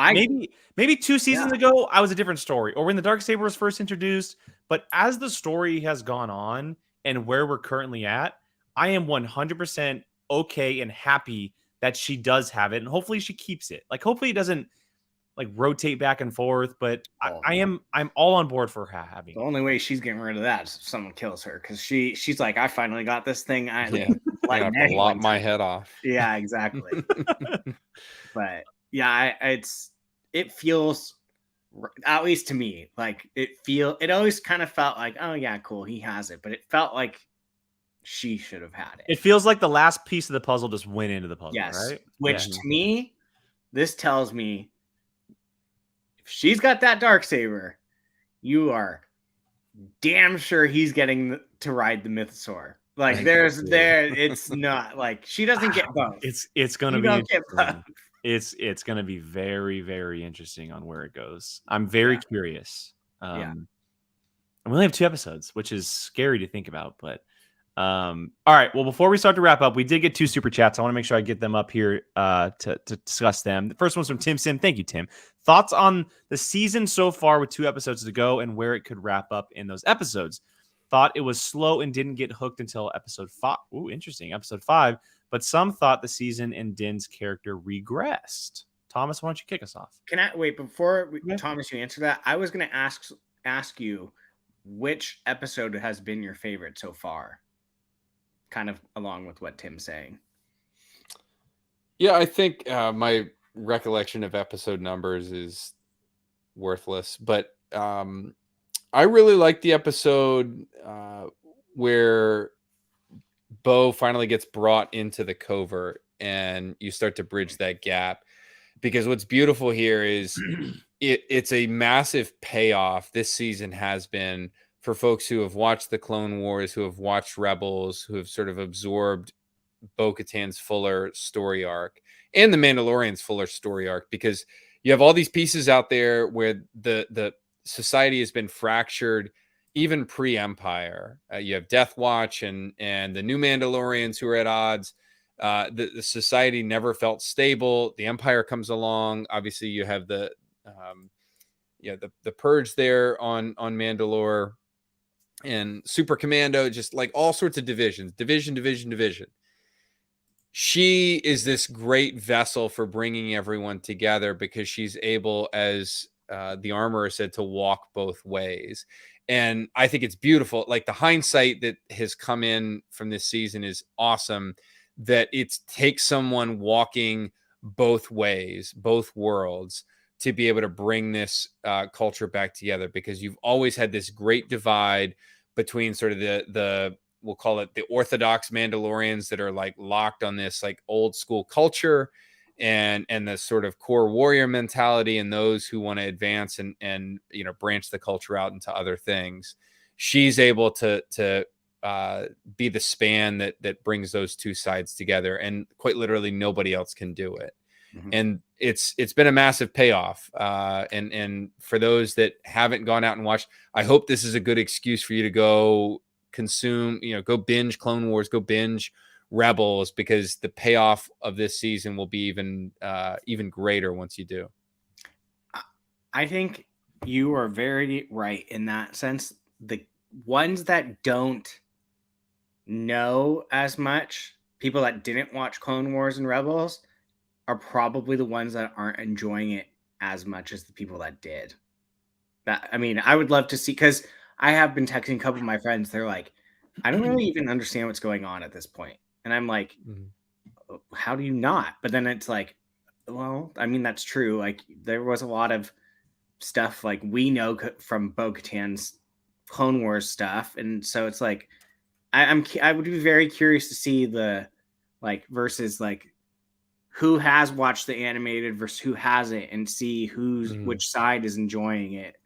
maybe 2 seasons ago, I was a different story, or when the Darksaber was first introduced. But as the story has gone on and where we're currently at, I am 100% okay and happy that she does have it, and hopefully she keeps it. Like hopefully it doesn't like rotate back and forth, but I'm all on board for her having. The only way she's getting rid of that is if someone kills her, because she's like, I finally got this thing. I have to lop my head off. Yeah, exactly. But yeah, it feels, at least to me, like it always kind of felt like, oh yeah, cool, he has it, but it felt like she should have had it. It feels like the last piece of the puzzle just went into the puzzle, right? Which to me, this tells me if she's got that Darksaber, you are damn sure he's getting to ride the Mythosaur. Like it's not like she doesn't get both. It's gonna be interesting. It's gonna be very, very interesting on where it goes. I'm very curious. And we only have 2 episodes, which is scary to think about, but all right. Well, before we start to wrap up, we did get 2 super chats. I want to make sure I get them up here to discuss them. The first one's from Tim Sim. Thank you, Tim. Thoughts on the season so far with 2 episodes to go and where it could wrap up in those episodes. Thought it was slow and didn't get hooked until episode 5. Ooh, interesting. Episode 5. But some thought the season and Din's character regressed. Thomas, why don't you kick us off? Can I wait before Thomas, you answer that? I was going to ask you which episode has been your favorite so far. Kind of along with what Tim's saying. Yeah, I think my recollection of episode numbers is worthless, but I really like the episode where Bo finally gets brought into the covert and you start to bridge that gap, because what's beautiful here is it's a massive payoff this season has been for folks who have watched the Clone Wars, who have watched Rebels, who have sort of absorbed Bo-Katan's fuller story arc and the Mandalorian's fuller story arc, because you have all these pieces out there where the society has been fractured even pre-Empire. You have Death Watch and the new Mandalorians who are at odds. The society never felt stable. The Empire comes along. Obviously, you have the Purge there on Mandalore. And Super Commando, just like all sorts of division. she is this great vessel for bringing everyone together because she's able, as the armorer said, to walk both ways. And I think it's beautiful. Like the hindsight that has come in from this season is awesome, that it takes someone walking both ways, both worlds, to be able to bring this culture back together, because you've always had this great divide between sort of the we'll call it the orthodox Mandalorians that are like locked on this like old school culture and the sort of core warrior mentality, and those who want to advance and you know, branch the culture out into other things. She's able to be the span that brings those two sides together, and quite literally nobody else can do it. Mm-hmm. And it's been a massive payoff. And for those that haven't gone out and watched, I hope this is a good excuse for you to go consume, you know, go binge Clone Wars, go binge Rebels, because the payoff of this season will be even greater once you do. I think you are very right in that sense. The ones that don't know as much, people that didn't watch Clone Wars and Rebels, are probably the ones that aren't enjoying it as much as the people that did. That, I mean, I would love to see, because I have been texting a couple of my friends. They're like, I don't really even understand what's going on at this point. And I'm like, how do you not? But then it's like, well, I mean, that's true. Like, there was a lot of stuff like we know from Bo-Katan's Clone Wars stuff. And so it's like, I would be very curious to see the, like, versus like who has watched the animated versus who hasn't, and see which side is enjoying it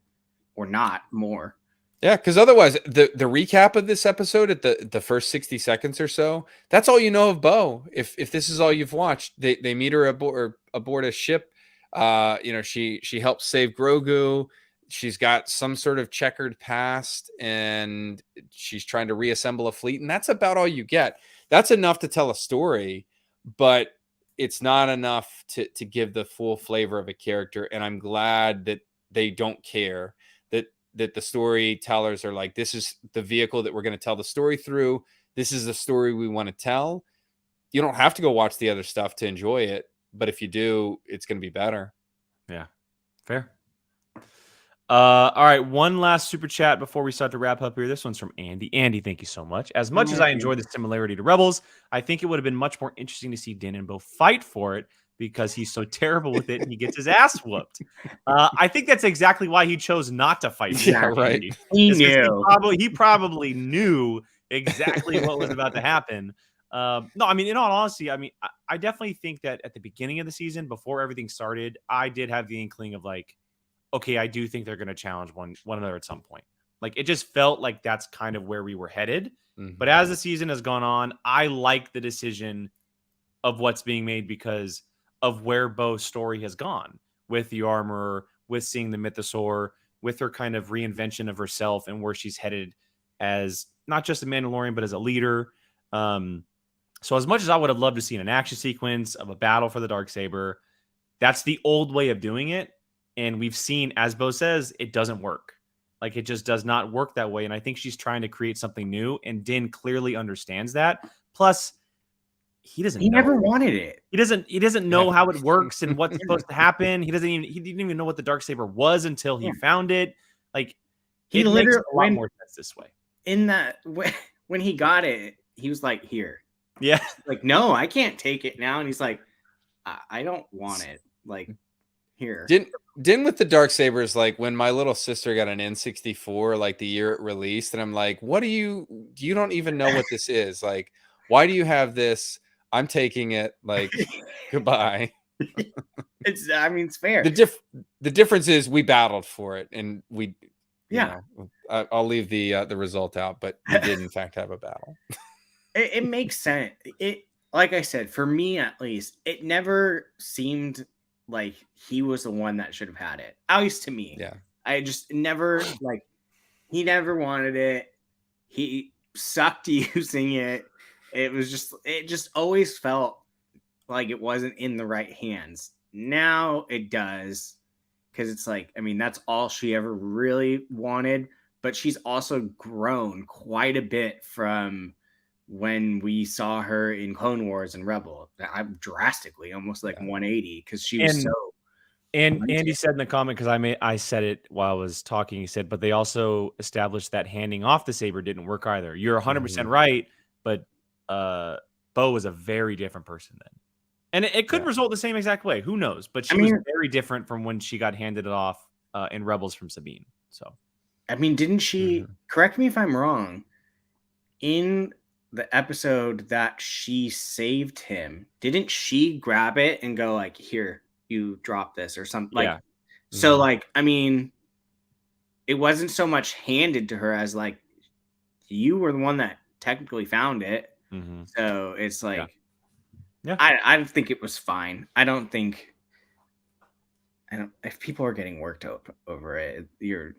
or not more. Yeah, because otherwise, the recap of this episode at the first 60 seconds or so, that's all you know of Bo. If this is all you've watched, they meet her aboard a ship. You know, she helps save Grogu. She's got some sort of checkered past, and she's trying to reassemble a fleet, and that's about all you get. That's enough to tell a story, but it's not enough to give the full flavor of a character. And I'm glad that they don't care, that the storytellers are like, this is the vehicle that we're going to tell the story through. This is the story we want to tell. You don't have to go watch the other stuff to enjoy it, but if you do, it's going to be better. Yeah, fair. All right, one last super chat before we start to wrap up here. This one's from Andy. Andy, thank you so much. As much as I enjoy the similarity to Rebels, I think it would have been much more interesting to see Din and Bo fight for it, because he's so terrible with it and he gets his ass whooped. I think that's exactly why he chose not to fight. Yeah, right. He knew. He probably knew exactly what was about to happen. No, I mean, in all honesty, I mean, I definitely think that at the beginning of the season, before everything started, I did have the inkling of like, okay, I do think they're going to challenge one another at some point. Like, it just felt like that's kind of where we were headed. Mm-hmm. But as the season has gone on, I like the decision of what's being made because of where Bo's story has gone with the armor, with seeing the mythosaur, with her kind of reinvention of herself and where she's headed as not just a Mandalorian, but as a leader. So as much as I would have loved to see an action sequence of a battle for the Darksaber, that's the old way of doing it. And we've seen, as Bo says, it doesn't work. Like, it just does not work that way. And I think she's trying to create something new. And Din clearly understands that. Plus, he never wanted it. He doesn't know how it works and what's supposed to happen. He didn't even know what the Darksaber was until he found it. Like, he it literally makes a lot more sense this way. In that, when he got it, he was like, here. Yeah. Like, no, I can't take it now. And he's like, I don't want it. Like, here. Din with the Darksaber is like when my little sister got an N64, like the year it released, and I'm like, you don't even know what this is. Like, why do you have this? I'm taking it. Like, goodbye. It's fair. The difference is we battled for it, and we, I'll leave the result out, but we did in fact have a battle. It makes sense. It, like I said, for me at least, it never seemed like he was the one that should have had it. At least to me. Yeah. I just never, like, he never wanted it. He sucked using it. It just always felt like it wasn't in the right hands. Now it does. Because it's like, I mean, that's all she ever really wanted. But she's also grown quite a bit from when we saw her in Clone Wars and Rebel. I drastically, almost like 180, because she was so. And Andy said in the comment, because I said it while I was talking, he said, but they also established that handing off the saber didn't work either. You're 100% right, but Bo was a very different person then. And it could result the same exact way. Who knows? But she was very different from when she got handed it off in Rebels from Sabine. So, I mean, didn't she, correct me if I'm wrong, in the episode that she saved him, didn't she grab it and go like, here, you drop this or something? Like, so like, I mean, it wasn't so much handed to her as like, you were the one that technically found it. So it's like, I think it was fine. If people are getting worked up over it, you're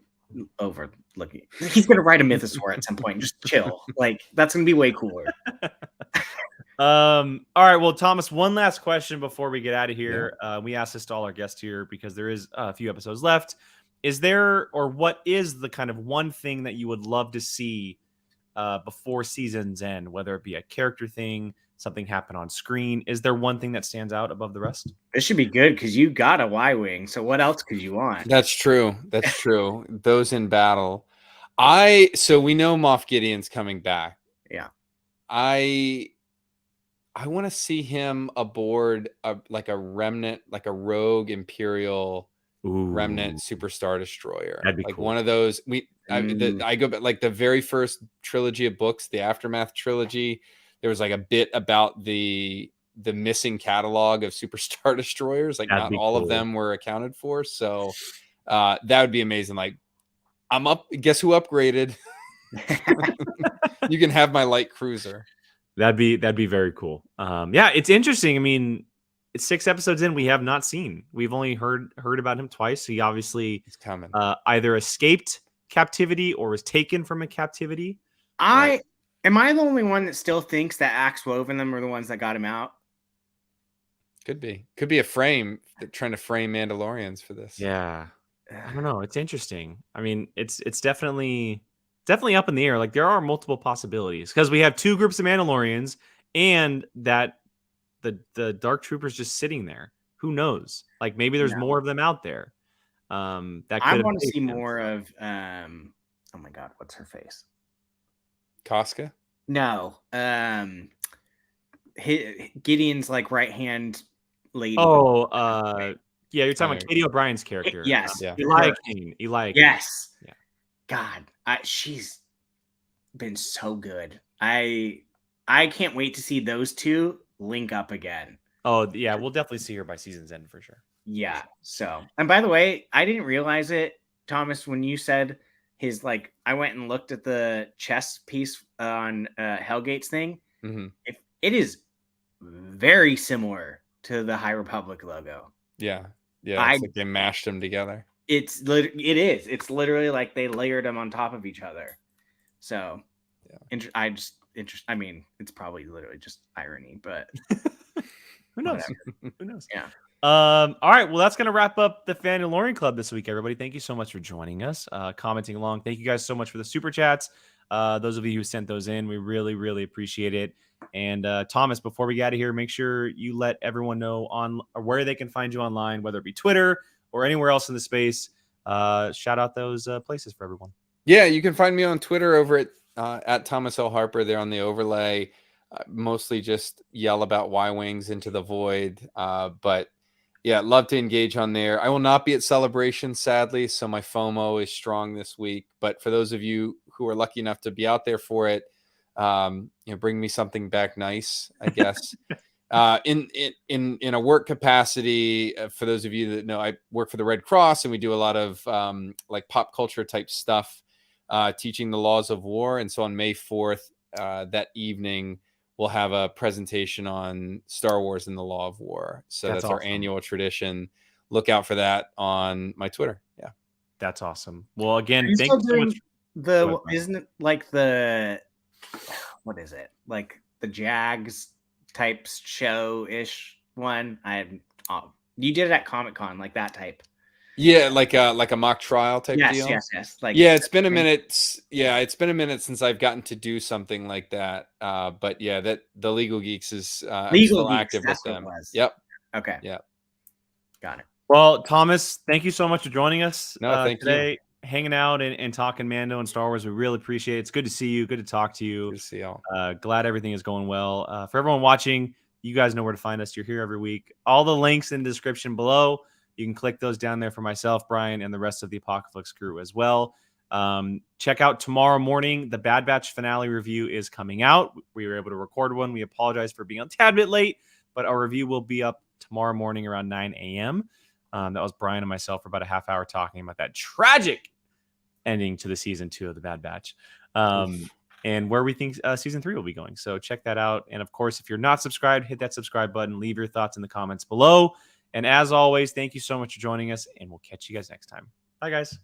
overlooking. He's gonna write a mythosaur at some point. Just chill. Like, that's gonna be way cooler. All right. Well, Thomas, one last question before we get out of here. We asked this to all our guests here because there is a few episodes left. Is there, or what is the kind of one thing that you would love to see before season's end, whether it be a character thing, something happen on screen? Is there one thing that stands out above the rest? This should be good because you got a Y-wing. So what else could you want? That's true. That's true. Those in battle. So we know Moff Gideon's coming back. Yeah. I want to see him aboard like a remnant, like a rogue Imperial remnant Superstar Destroyer. That'd be like cool. One of those. I go back like the very first trilogy of books, the Aftermath trilogy. There was like a bit about the missing catalog of Superstar Destroyers. Like not all of them were accounted for. So that would be amazing. Like I'm up. Guess who upgraded? You can have my light cruiser. That'd be very cool. Yeah, it's interesting. I mean, it's 6 episodes in. We have not seen. We've only heard about him twice. He obviously He's coming. Either escaped captivity or was taken from a captivity. Am I the only one that still thinks that Axe Wove and them are the ones that got him out? Could be a frame. They're trying to frame Mandalorians for this. Yeah, I don't know. It's interesting. I mean, it's definitely up in the air. Like there are multiple possibilities because we have 2 groups of Mandalorians and that the Dark Troopers just sitting there. Who knows? Like maybe there's more of them out there. That I want to see more of. Oh my God, what's her face? Casca? No. Gideon's like right hand lady. Oh, yeah, you're talking about Katie O'Brien's character. Yes. Eli Kane. Yes. Yeah. God, she's been so good. I can't wait to see those 2 link up again. Oh yeah, we'll definitely see her by season's end for sure. Yeah. So, and by the way, I didn't realize it, Thomas, when you said his like, I went and looked at the chess piece on Hellgate's thing. It is very similar to the High Republic logo. Yeah. It's like they mashed them together. It is. It's literally like they layered them on top of each other. So, I mean, it's probably literally just irony, but who knows? Who knows? Yeah. All right. Well, that's going to wrap up the Fandalorian Club this week, everybody. Thank you so much for joining us, commenting along. Thank you guys so much for the super chats. Those of you who sent those in, we really, really appreciate it. And Thomas, before we get out of here, make sure you let everyone know on where they can find you online, whether it be Twitter or anywhere else in the space. Shout out those places for everyone. Yeah, you can find me on Twitter over at Thomas L. Harper. They're on the overlay. Mostly just yell about Y-Wings into the void. But yeah, love to engage on there. I will not be at Celebration, sadly, so my FOMO is strong this week. But for those of you who are lucky enough to be out there for it, bring me something back nice, I guess. In a work capacity, for those of you that know, I work for the Red Cross, and we do a lot of like pop culture type stuff, teaching the laws of war. And so on May 4th, that evening, we'll have a presentation on Star Wars and the Law of War. So that's awesome. Our annual tradition. Look out for that on my Twitter. Yeah. That's awesome. Well, again, thank you so much. Isn't it like the, what is it? Like the Jags type show-ish one? You did it at Comic-Con, like that type. Yeah, like a mock trial type Yes, deal. yes. Like, Yeah, it's been a minute. Yeah, it's been a minute since I've gotten to do something like that. But yeah, that the Legal Geeks is I'm Legal still Geeks, active with that's what it them. was. Yep. Okay. Yeah. Got it. Well, Thomas, thank you so much for joining us No, thank you. today, hanging out and talking Mando and Star Wars. We really appreciate it. It's good to see you. Good to talk to you. Good to see y'all. Glad everything is going well. For everyone watching, you guys know where to find us. You're here every week. All the links in the description below. You can click those down there for myself, Brian, and the rest of the Apocalypse crew as well. Check out tomorrow morning. The Bad Batch finale review is coming out. We were able to record one. We apologize for being a tad bit late, but our review will be up tomorrow morning around 9 a.m. That was Brian and myself for about a half hour talking about that tragic ending to the season 2 of the Bad Batch. And where we think season 3 will be going. So check that out. And of course, if you're not subscribed, hit that subscribe button. Leave your thoughts in the comments below. And as always, thank you so much for joining us, and we'll catch you guys next time. Bye, guys.